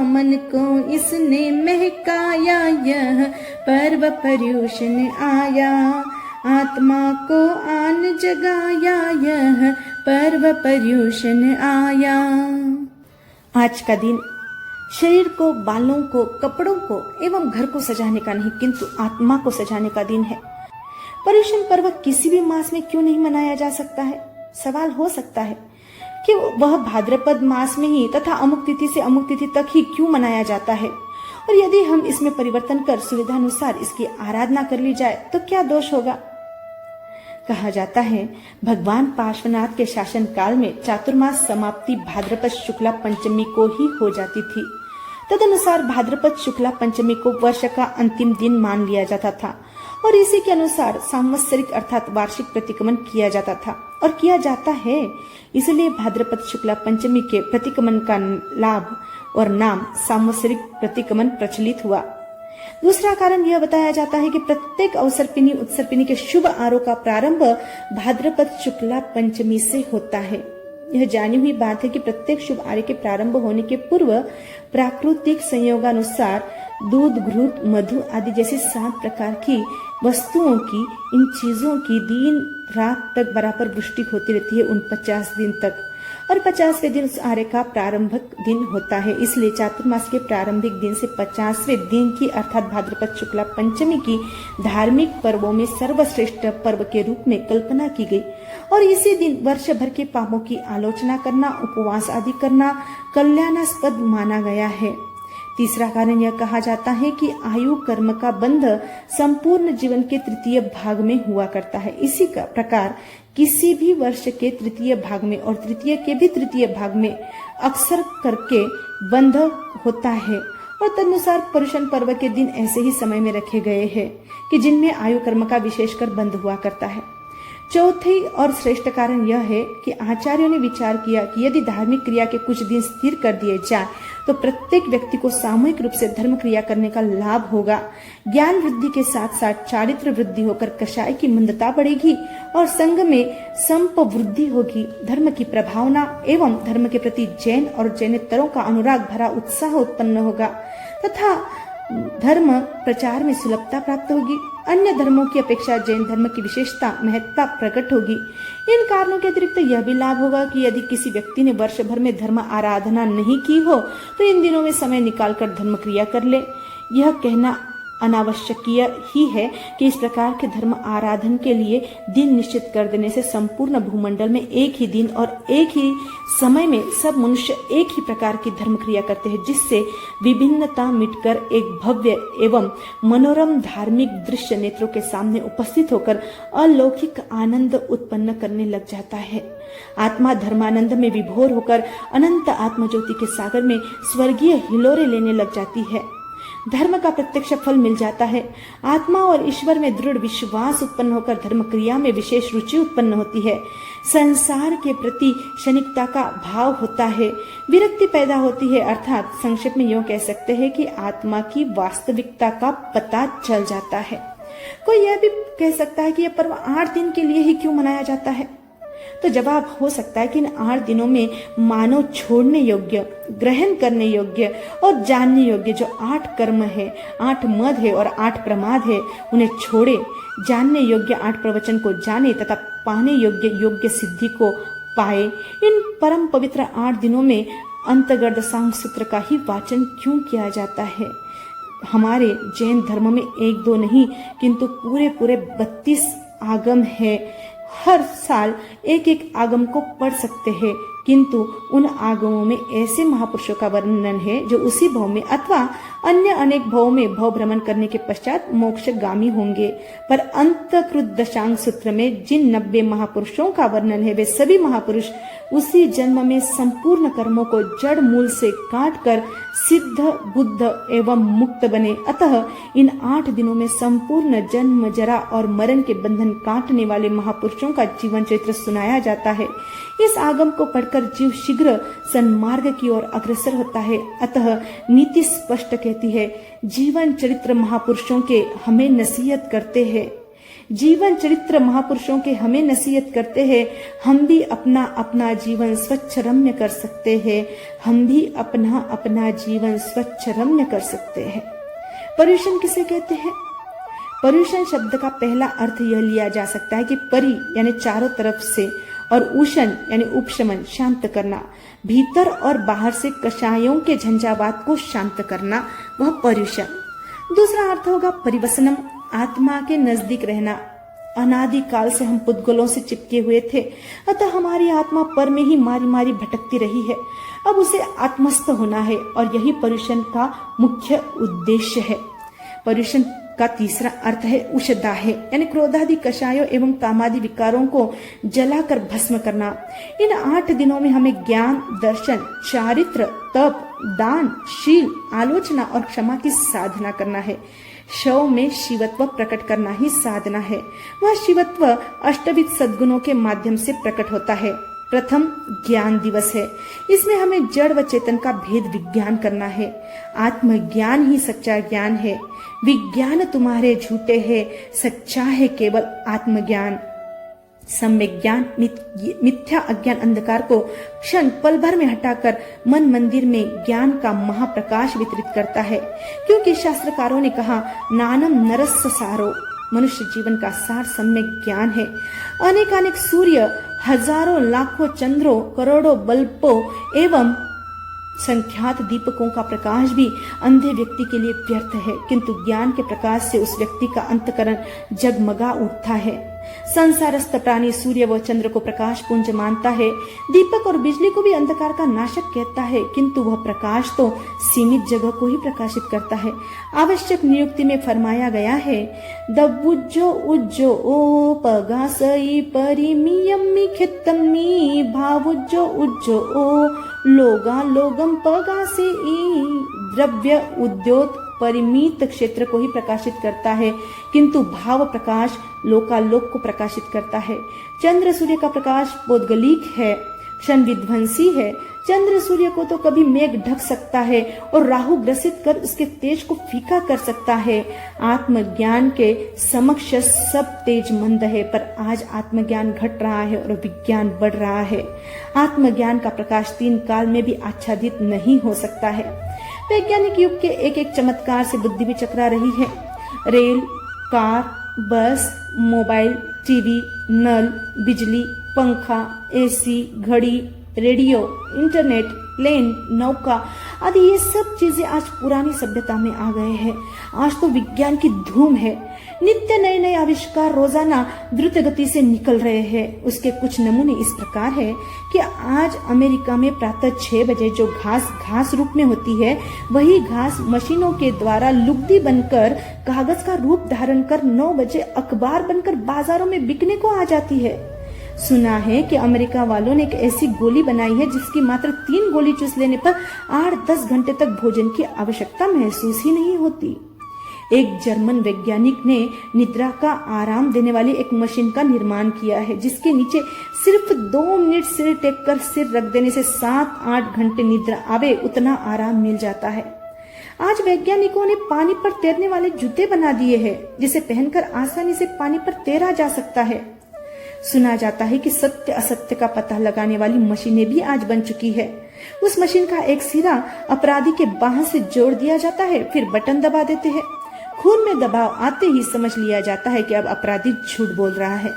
मन को इसने महकाया। यह पर्व पर्युषण आया, आत्मा को आन जगाया। यह पर्व पर्युषण आया। आज का दिन शरीर को, बालों को, कपड़ों को एवं घर को सजाने का नहीं, किंतु आत्मा को सजाने का दिन है। पर्युषण पर्व किसी भी मास में क्यों नहीं मनाया जा सकता है? सवाल हो सकता है कि वह भाद्रपद मास में ही तथा अमुक तिथि से अमुक तिथि तक ही क्यों मनाया जाता है, और यदि हम इसमें परिवर्तन कर सुविधानुसार इसकी आराधना कर ली जाए तो क्या दोष होगा? कहा जाता है, भगवान पार्श्वनाथ के शासन काल में चातुर्मास समाप्ति भाद्रपद शुक्ला पंचमी को ही हो जाती थी। तदनुसार भाद्रपद शुक्ला पंचमी को वर्ष का अंतिम दिन मान लिया जाता था और इसी के अनुसार सांवत्सरिक अर्थात वार्षिक प्रतिक्रमण किया जाता था और किया जाता है। इसलिए भाद्रपद शुक्ला पंचमी के प्रतिक्रमण का लाभ और नाम सांवत्सरिक प्रतिक्रमण प्रचलित हुआ। दूसरा कारण यह बताया जाता है कि प्रत्येक अवसर्पिणी उत्सर्पिणी के शुभ आरोह का प्रारंभ भाद्रपद शुक्ला पंचमी से होता है। यह जानी हुई बात है कि प्रत्येक शुभ आर्य के प्रारंभ होने के पूर्व प्राकृतिक संयोगानुसार दूध, घृत, मधु आदि जैसी 7 प्रकार की वस्तुओं की, इन चीजों की दिन रात तक बराबर वृष्टि होती रहती है उन 50 दिन तक, और 50वें दिन उस आर्य का प्रारंभिक दिन होता है। इसलिए चातुर्मास के प्रारंभिक दिन से 50वें दिन की अर्थात भाद्रपद शुक्ला पंचमी की धार्मिक पर्वों में सर्वश्रेष्ठ पर्व के रूप में कल्पना की गई और इसी दिन वर्ष भर के पापों की आलोचना करना, उपवास आदि करना कल्याणास्पद माना गया है। तीसरा कारण यह कहा जाता है कि आयु कर्म का बंध संपूर्ण जीवन के तृतीय भाग में हुआ करता है। इसी का प्रकार किसी भी वर्ष के तृतीय भाग में और तृतीय के भी तृतीय भाग में अक्सर करके बंध होता है और तदनुसार पर्युषण पर्व के दिन ऐसे ही समय में रखे गए हैं कि जिनमें आयु कर्म का विशेषकर बंध हुआ करता है। चौथी और श्रेष्ठ कारण यह है कि आचार्यों ने विचार किया कि यदि धार्मिक क्रिया के कुछ दिन स्थिर कर दिए जाए तो प्रत्येक व्यक्ति को सामूहिक रूप से धर्म क्रिया करने का लाभ होगा। ज्ञान वृद्धि के साथ साथ चारित्र वृद्धि होकर कषाय की मंदता बढ़ेगी और संघ में संप वृद्धि होगी। धर्म की प्रभावना एवं धर्म के प्रति जैन और जैनेतरों का अनुराग भरा उत्साह उत्पन्न होगा तथा धर्म प्रचार में सुलभता प्राप्त होगी। अन्य धर्मों की अपेक्षा जैन धर्म की विशेषता महत्ता प्रकट होगी। इन कारणों के अतिरिक्त यह भी लाभ होगा कि यदि किसी व्यक्ति ने वर्ष भर में धर्म आराधना नहीं की हो तो इन दिनों में समय निकालकर धर्म क्रिया कर ले। यह कहना अनावश्यकीय ही है कि इस प्रकार के धर्म आराधन के लिए दिन निश्चित कर देने से संपूर्ण भूमंडल में एक ही दिन और एक ही समय में सब मनुष्य एक ही प्रकार की धर्म क्रिया करते हैं, जिससे विभिन्नता मिटकर एक भव्य एवं मनोरम धार्मिक दृश्य नेत्रों के सामने उपस्थित होकर अलौकिक आनंद उत्पन्न करने लग जाता है। आत्मा धर्मानंद में विभोर होकर अनंत आत्मज्योति के सागर में स्वर्गीय हिलोरे लेने लग जाती है। धर्म का प्रत्यक्ष फल मिल जाता है। आत्मा और ईश्वर में दृढ़ विश्वास उत्पन्न होकर धर्म क्रिया में विशेष रुचि उत्पन्न होती है। संसार के प्रति क्षणिकता का भाव होता है, विरक्ति पैदा होती है। अर्थात संक्षेप में यूं कह सकते हैं कि आत्मा की वास्तविकता का पता चल जाता है। कोई यह भी कह सकता है कि यह पर्व 8 दिन के लिए ही क्यों मनाया जाता है? तो जवाब हो सकता है कि इन 8 दिनों में मानव छोड़ने योग्य, ग्रहण करने योग्य और जानने योग्य जो 8 कर्म है, 8 मद है और 8 प्रमाद है, उन्हें छोड़े, जानने योग्य 8 प्रवचन को जाने तथा पाने योग्य सिद्धि को पाए। इन परम पवित्र 8 दिनों में अंतर्गत सांग सूत्र का ही वाचन क्यों किया जाता है? हमारे जैन धर्म में 1-2 नहीं किंतु पूरे 32 आगम है। हर साल एक आगम को पढ़ सकते हैं, किंतु उन आगमों में ऐसे महापुरुषों का वर्णन है जो उसी भव में अथवा अन्य अनेक भवों में भव भ्रमण करने के पश्चात मोक्षगामी होंगे। पर अंतकृत दशांग सूत्र में जिन 90 महापुरुषों का वर्णन है, वे सभी महापुरुष उसी जन्म में संपूर्ण कर्मों को जड़ मूल से काट कर सिद्ध, बुद्ध एवं मुक्त बने। अतः इन 8 दिनों में संपूर्ण जन्म, जरा और मरण के बंधन काटने वाले महापुरुषों का जीवन चरित्र सुनाया जाता है। इस आगम को पढ़कर जीव शीघ्र सन्मार्ग की ओर अग्रसर होता है। अतः नीति स्पष्ट कहती है, जीवन चरित्र महापुरुषों के हमें नसीहत करते हैं। जीवन चरित्र महापुरुषों के हमें नसीहत करते हैं। हम भी अपना अपना जीवन स्वच्छ रम्य कर सकते हैं। हम भी अपना अपना जीवन स्वच्छ रम्य कर सकते हैं। पर्यूषण किसे कहते हैं? पर्यूषण शब्द का पहला अर्थ यह लिया जा सकता है कि परि यानी चारों तरफ से और उषण यानी उपशमन, शांत करना, भीतर और बाहर से कषायों के झंझावात को शांत करना, वह पर्यूषण। दूसरा अर्थ होगा परिवसनम, आत्मा के नजदीक रहना। अनादि काल से हम पुद्गलों से चिपके हुए थे, अतः हमारी आत्मा पर में ही मारी मारी भटकती रही है। अब उसे आत्मस्थ होना है और यही पर्यूषण का मुख्य उद्देश्य है। पर्यूषण का तीसरा अर्थ है उषदाह यानी क्रोधादि कषायों एवं कामादि विकारों को जलाकर भस्म करना। इन 8 दिनों में हमें ज्ञान, दर्शन, चारित्र, तप, दान, शील, आलोचना और क्षमा की साधना करना है। शव में शिवत्व प्रकट करना ही साधना है। वह शिवत्व अष्टविध सद्गुणों के माध्यम से प्रकट होता है। प्रथम ज्ञान दिवस है। इसमें हमें जड़ व चेतन का भेद विज्ञान करना है। आत्मज्ञान ही सच्चा ज्ञान है। विज्ञान तुम्हारे झूठे है, सच्चा है केवल आत्मज्ञान। सम्यक ज्ञान मिथ्या अज्ञान अंधकार को क्षण पल भर में हटाकर मन मंदिर में ज्ञान का महाप्रकाश वितरित करता है। क्योंकि शास्त्रकारों ने कहा, नानम नरस्य सारो, मनुष्य जीवन का सार सम्यक ज्ञान है। अनेकानेक सूर्य, हजारों लाखों चंद्रों, करोड़ों बल्बों एवं संख्यात दीपकों का प्रकाश भी अंधे व्यक्ति के लिए व्यर्थ है, किंतु ज्ञान के प्रकाश से उस व्यक्ति का अंतकरण जगमगा उठता है। संसारस्थ प्राणी सूर्य व चंद्र को प्रकाश पुंज मानता है। दीपक और बिजली को भी अंधकार का नाशक कहता है, किंतु वह प्रकाश तो सीमित जगह को ही प्रकाशित करता है। आवश्यक नियुक्ति में फरमाया गया है, दबुज्जो उज्जो ओ पगासई परिमियम्मि खित्तम्मि भावुज्जो उज्जो ओ लोगा लोगम पगासे ई। द्रव्य उद्योत परिमित क्षेत्र को ही प्रकाशित करता है, किंतु भाव प्रकाश लोकालोक को प्रकाशित करता है। चंद्र सूर्य का प्रकाश पौद्गलिक है, क्षण विध्वंसी है। चंद्र सूर्य को तो कभी मेघ ढक सकता है और राहु ग्रसित कर उसके तेज को फीका कर सकता है। आत्मज्ञान के समक्ष सब तेज मंद है, पर आज आत्मज्ञान घट रहा है और विज्ञान बढ़ रहा है। आत्मज्ञान का प्रकाश 3 काल में भी आच्छादित नहीं हो सकता है। वैज्ञानिक युग के एक चमत्कार से बुद्धि भी चकरा रही है। रेल, कार, बस, मोबाइल, टीवी, नल, बिजली, पंखा, एसी, घड़ी, रेडियो, इंटरनेट, प्लेन, नौका आदि ये सब चीजें आज पुरानी सभ्यता में आ गए हैं। आज तो विज्ञान की धूम है, नित्य नए नए आविष्कार रोजाना द्रुत गति से निकल रहे हैं। उसके कुछ नमूने इस प्रकार है कि आज अमेरिका में प्रातः 6 बजे जो घास रूप में होती है, वही घास मशीनों के द्वारा लुगदी बनकर कागज का रूप धारण कर 9 बजे अखबार बनकर बाजारों में बिकने को आ जाती है। सुना है कि अमेरिका वालों ने एक ऐसी गोली बनाई है जिसकी मात्र 3 गोली चूस लेने पर 8-10 घंटे तक भोजन की आवश्यकता महसूस ही नहीं होती। एक जर्मन वैज्ञानिक ने निद्रा का आराम देने वाली एक मशीन का निर्माण किया है, जिसके नीचे सिर्फ 2 मिनट सिर टेक कर सिर रख देने से 7-8 घंटे निद्रा आवे उतना आराम मिल जाता है। आज वैज्ञानिकों ने पानी पर तैरने वाले जूते बना दिए हैं, जिसे पहनकर आसानी से पानी पर तैरा जा सकता है। सुना जाता है कि सत्य असत्य का पता लगाने वाली मशीनें भी आज बन चुकी है। उस मशीन का एक सिरा अपराधी के बाह से जोड़ दिया जाता है, फिर बटन दबा देते हैं। खून में दबाव आते ही समझ लिया जाता है कि अब अपराधी झूठ बोल रहा है।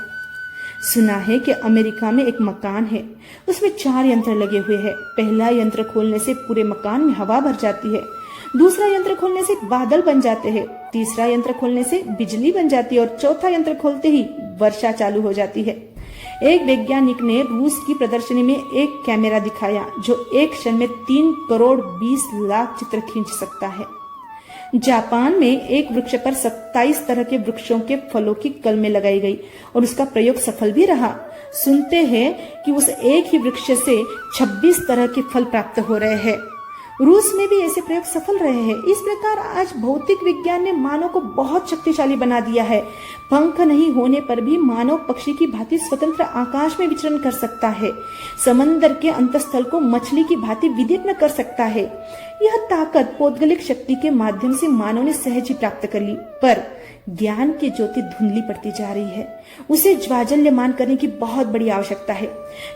सुना है कि अमेरिका में एक मकान है, उसमें 4 यंत्र लगे हुए हैं। पहला यंत्र खोलने से पूरे मकान में हवा भर जाती है, दूसरा यंत्र खोलने से बादल बन जाते हैं, तीसरा यंत्र खोलने से बिजली बन जाती है और चौथा यंत्र खोलते ही वर्षा चालू हो जाती है। एक वैज्ञानिक ने रूस की प्रदर्शनी में एक कैमरा दिखाया जो एक क्षण में 3 करोड़ 20 लाख चित्र खींच सकता है। जापान में एक वृक्ष पर 27 तरह के वृक्षों के फलों की कलमें लगाई गई और उसका प्रयोग सफल भी रहा। सुनते हैं कि उस एक ही वृक्ष से 26 तरह के फल प्राप्त हो रहे हैं। रूस में भी ऐसे प्रयोग सफल रहे हैं। इस प्रकार आज भौतिक विज्ञान ने मानव को बहुत शक्तिशाली बना दिया है। पंख नहीं होने पर भी मानव पक्षी की भांति स्वतंत्र आकाश में विचरण कर सकता है। समंदर के अंतस्थल को मछली की भांति विदित कर सकता है। यह ताकत पौद्गलिक शक्ति के माध्यम से मानव ने सहज ही प्राप्त कर ली, पर ज्ञान की ज्योति धुंधली पड़ती जा रही है। उसे ज्वाजल्यमान करने की बहुत बड़ी आवश्यकता है,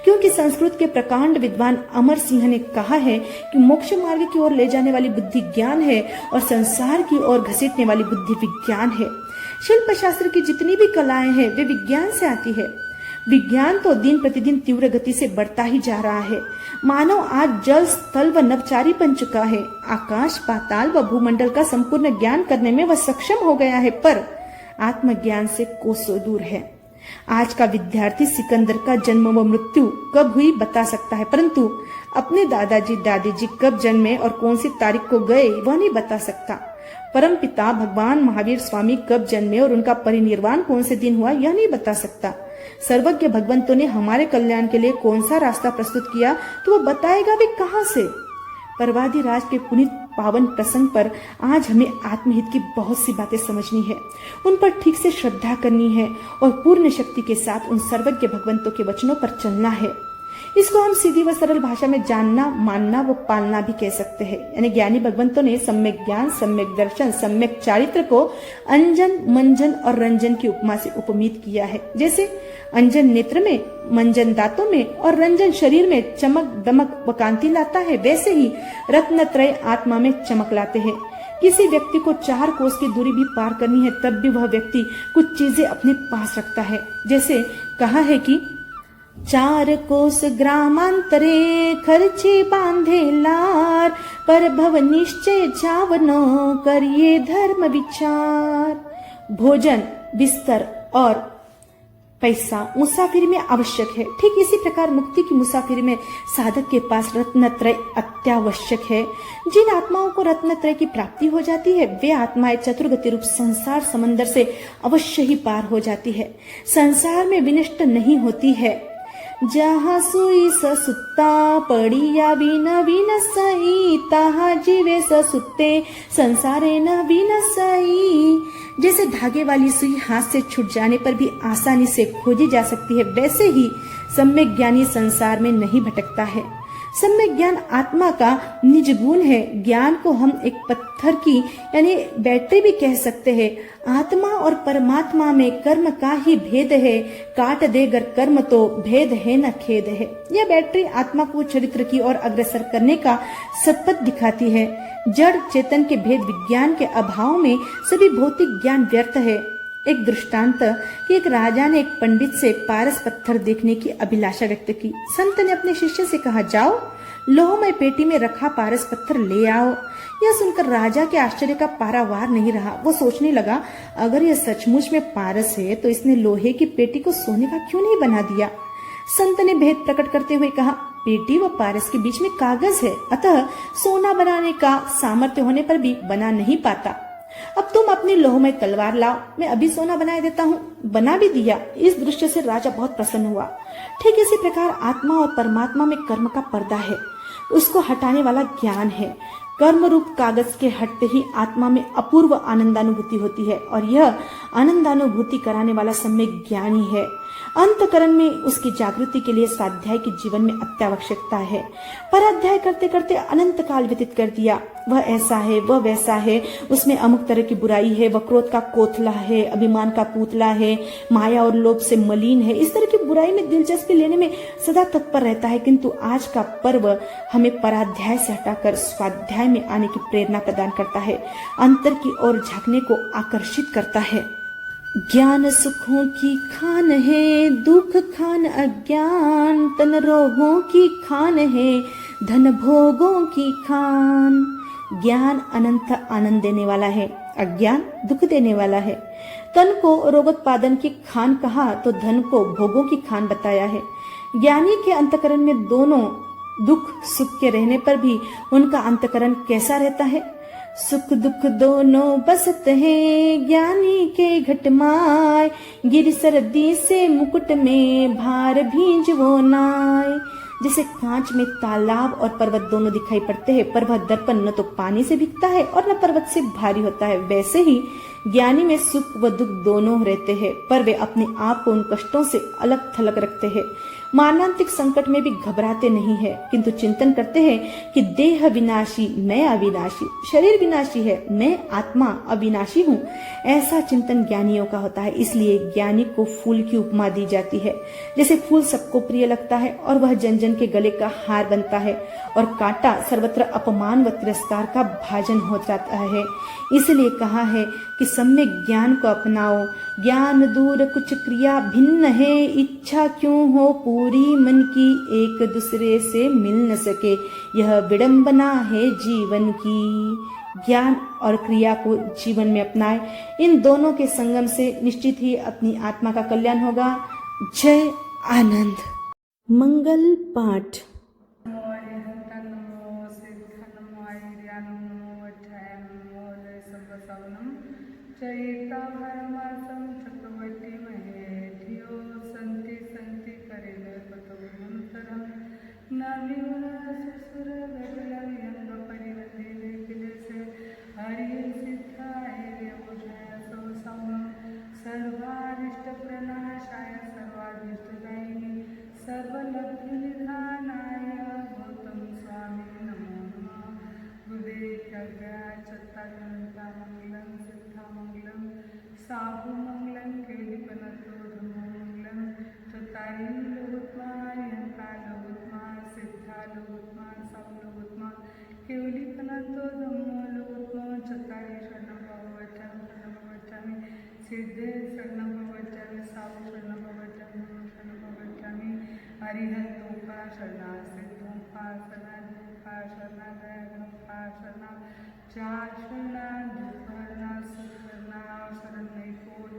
क्योंकि संस्कृत के प्रकांड विद्वान अमर सिंह ने कहा है कि मोक्ष मार्ग की ओर ले जाने वाली बुद्धि ज्ञान है और संसार की ओर घसीटने वाली बुद्धि विज्ञान है। शिल्प शास्त्र की जितनी भी कलाएं हैं वे विज्ञान से आती है। विज्ञान तो दिन प्रतिदिन तीव्र गति से बढ़ता ही जा रहा है। मानव आज जल, स्थल व नभचारी बन चुका है। आकाश, पाताल व भूमंडल का संपूर्ण ज्ञान करने में वह सक्षम हो गया है, पर आत्मज्ञान से कोसों दूर है। आज का विद्यार्थी सिकंदर का जन्म व मृत्यु कब हुई बता सकता है, परंतु अपने दादाजी दादीजी कब जन्मे और कौन सी तारीख को गए वह नहीं बता सकता। परम पिता भगवान महावीर स्वामी कब जन्मे और उनका परिनिर्वाण कौन से दिन हुआ यह नहीं बता सकता। सर्वज्ञ भगवंतों ने हमारे कल्याण के लिए कौन सा रास्ता प्रस्तुत किया तो वह बताएगा भी कहां से। परवादी राज के पुनीत पावन प्रसंग पर आज हमें आत्महित की बहुत सी बातें समझनी है, उन पर ठीक से श्रद्धा करनी है और पूर्ण शक्ति के साथ उन सर्वज्ञ भगवंतों के वचनों पर चलना है। इसको हम सीधी व सरल भाषा में जानना, मानना व पालना भी कह सकते हैं। यानी ज्ञानी भगवंतों ने सम्यक ज्ञान, सम्यक दर्शन, सम्यक चारित्र को अंजन, मंजन और रंजन की उपमा से उपमित किया है। जैसे अंजन नेत्र में, मंजन दांतों में और रंजन शरीर में चमक, दमक व कांति लाता है, वैसे ही रत्नत्रय आत्मा में चमक लाते हैं। किसी व्यक्ति को 4 कोस की दूरी भी पार करनी है तब भी वह व्यक्ति कुछ चीजें अपने पास रखता है। जैसे कहा है कि 4 कोस ग्रामांतरे खर्चे बांधे लार, पर भव निश्चय जावनो करिए धर्म विचार। भोजन, बिस्तर और पैसा मुसाफिरी में आवश्यक है, ठीक इसी प्रकार मुक्ति की मुसाफिरी में साधक के पास रत्नत्रय अत्यावश्यक है। जिन आत्माओं को रत्नत्रय की प्राप्ति हो जाती है वे आत्माएं चतुर्गति रूप संसार समंदर से अवश्य ही पार हो जाती है, संसार में विनष्ट नहीं होती है। जहाँ सुई सुत्ता पड़िया बिना विनसई, तहाँ जीवे सुत्ते संसारे न विनसई। जैसे धागे वाली सुई हाथ से छूट जाने पर भी आसानी से खोजी जा सकती है, वैसे ही सम्यक ज्ञानी संसार में नहीं भटकता है। सम्यक ज्ञान आत्मा का निज गुण है। ज्ञान को हम एक पत्थर की यानी बैटरी भी कह सकते हैं। आत्मा और परमात्मा में कर्म का ही भेद है, काट देगर कर्म तो भेद है न खेद है। यह बैटरी आत्मा को चरित्र की ओर अग्रसर करने का सत्पथ दिखाती है। जड़ चेतन के भेद विज्ञान के अभाव में सभी भौतिक ज्ञान व्यर्थ है। एक दृष्टांत कि एक राजा ने एक पंडित से पारस पत्थर देखने की अभिलाषा व्यक्त की। संत ने अपने शिष्य से कहा, जाओ लोहमय पेटी में रखा पारस पत्थर ले आओ। यह सुनकर राजा के आश्चर्य का पारावार नहीं रहा। वो सोचने लगा, अगर यह सचमुच में पारस है तो इसने लोहे की पेटी को सोने का क्यों नहीं बना दिया। संत ने भेद प्रकट करते हुए कहा, पेटी व पारस के बीच में कागज है, अतः सोना बनाने का सामर्थ्य होने पर भी बना नहीं पाता। अब तुम अपनी लोहमय तलवार लाओ, मैं अभी सोना बनाए देता हूँ। बना भी दिया। इस दृश्य से राजा बहुत प्रसन्न हुआ। ठीक इसी प्रकार आत्मा और परमात्मा में कर्म का पर्दा है, उसको हटाने वाला ज्ञान है। कर्म रूप कागज के हटते ही आत्मा में अपूर्व आनंदानुभूति होती है, और यह आनंदानुभूति कराने वाला सम्यक ज्ञानी है। अंतकरण में उसकी जागृति के लिए स्वाध्याय की जीवन में अत्यावश्यकता है। पर अध्याय करते करते अनंत काल व्यतीत कर दिया। वह ऐसा है, वह वैसा है, उसमें अमुक तरह की बुराई है, वह क्रोध का कोथला है, अभिमान का पुतला है, माया और लोभ से मलिन है। इस तरह की बुराई में दिलचस्पी लेने में सदा तत्पर रहता है। किंतु आज का पर्व हमें पराध्याय से हटाकर स्वाध्याय में आने की प्रेरणा प्रदान करता है, अंतर की ओर झांकने को आकर्षित करता है। ज्ञान सुखों की खान है, दुख खान अज्ञान, तन रोगों की खान है, धन भोगों की खान। ज्ञान अनंत आनंद देने वाला है, अज्ञान दुख देने वाला है। तन को रोगोत्पादन की खान कहा तो धन को भोगों की खान बताया है। ज्ञानी के अंतकरण में दोनों दुख सुख के रहने पर भी उनका अंतकरण कैसा रहता है? सुख दुख दोनों बसत है, ज्ञानी के घट माय, गिर सर्दी से मुकुट में भार भींज वो नाय। जैसे कांच में तालाब और पर्वत दोनों दिखाई पड़ते हैं, पर वह दर्पण न तो पानी से भीगता है और न पर्वत से भारी होता है, वैसे ही ज्ञानी में सुख व दुख दोनों रहते हैं, पर वे अपने आप को उन कष्टों से अलग थलग रखते हैं। मानवांतिक संकट में भी घबराते नहीं है, किंतु चिंतन करते हैं कि देह विनाशी, मैं अविनाशी, शरीर विनाशी है, मैं आत्मा अविनाशी हूँ। ऐसा चिंतन ज्ञानियों का होता है। इसलिए ज्ञानी को फूल की उपमा दी जाती है। जैसे फूल सबको प्रिय लगता है और वह जन जन के गले का हार बनता है, और कांटा सर्वत्र अपमान व तिरस्कार का भाजन हो जाता है। इसलिए कहा है कि सम्यक ज्ञान को अपनाओ। ज्ञान दूर कुछ क्रिया भिन्न है, इच्छा क्यों हो पूरी मन की, एक दूसरे से मिल न सके, यह विडंबना है जीवन की। ज्ञान और क्रिया को जीवन में अपनाए। इन दोनों के संगम से निश्चित ही अपनी आत्मा का कल्याण होगा। जय आनंद। मंगल पाठ। चैताभरमासं चक्रवर्ती महेधियो संति संति करेल पतोऽनन्तरं नवीन सुसुर गगलं यंग परिवृत्ति किलसे हरि सिद्धाय भुजय सौसम सर्वारिष्ट प्रणाशाय सर्वाभीष्टदायिने सर्वलब्ध निधानाय गौतम स्वामी नमो नमः। गुरुदेवमंगलं सिद्धामंगलं साहुमंगलं केलिपनतो धर्ममंगलं चतारी लोगोत्मा यंका लोगोत्मा सिद्धा लोगोत्मा साहुलोगोत्मा केवलिपनतो धम्मो लोगोत्मा चतारी शरणं भगवच्चामि सिद्धे शरणं भगवच्चामि साहु शरणं भगवच्चामि धम्मो शरणं भगवच्चामि हरिहंतों शरणा सिद्धों का शरणा शरणा दयागणों का शरणा चार शरणा दुर्भरणा सुखरणा शरण नहीं कोई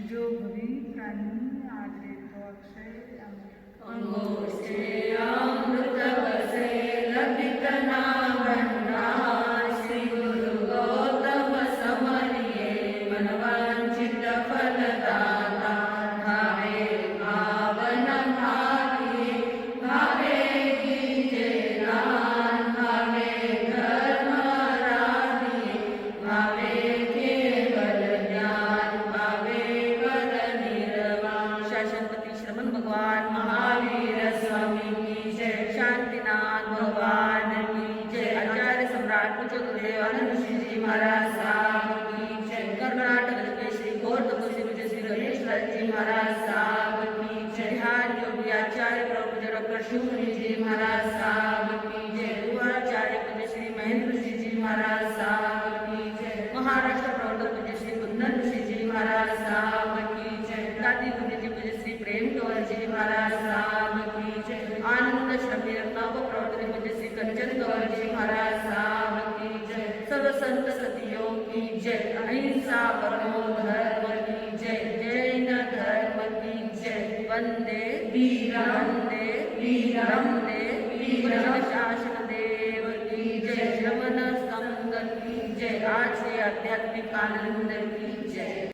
जो भवी प्राणी आगे तो अक्षय श्री गुरु गौतम समरिये मनवांचित फलदाता भावे भावन भाविये भावे कीजे दान भावे धर्म राधिये भावे केवल ज्ञान भावे पद निर्वाण। शासनपति श्रमण भगवान महावीर स्वामी की जय। शांतिनाथ भगवान की जय। आचार्य सम्राट पूज्य गुरुदेव आनंद जी महाराज साहब की जय। कर्नाटक के श्री गौर तपस्वी पूज्य श्री गणेश जी महाराज साहब की जय। बिहार योगी आचार्य प्रभु पूज्य डॉक्टर शिवमुनि जी महाराज साहब की जय। गुरुआचार्य पूज्य श्री महेंद्र जी महाराज साहब की जय। महाराष्ट्र प्रवर्तक पूज्य श्री कुंदन जी महाराज साहब की जय। दादी गुरु जी पूज्य श्री प्रेम कंवर जी महाराज साहब की जय। आनंद आनंद श्रमीर नव प्रवर्तनी म्हणजे श्री कंचन गौरजी महाराज साहब की जय, सर्व संत सतियों की जय, अहिंसा परमो धर्म की जय, जैन धर्म की जय, वंदे वीरम वंदे वीरम वंदे वीरम शासन देव की जय, रमन संग की जय, आज के आध्यात्मिक आनंद की जय।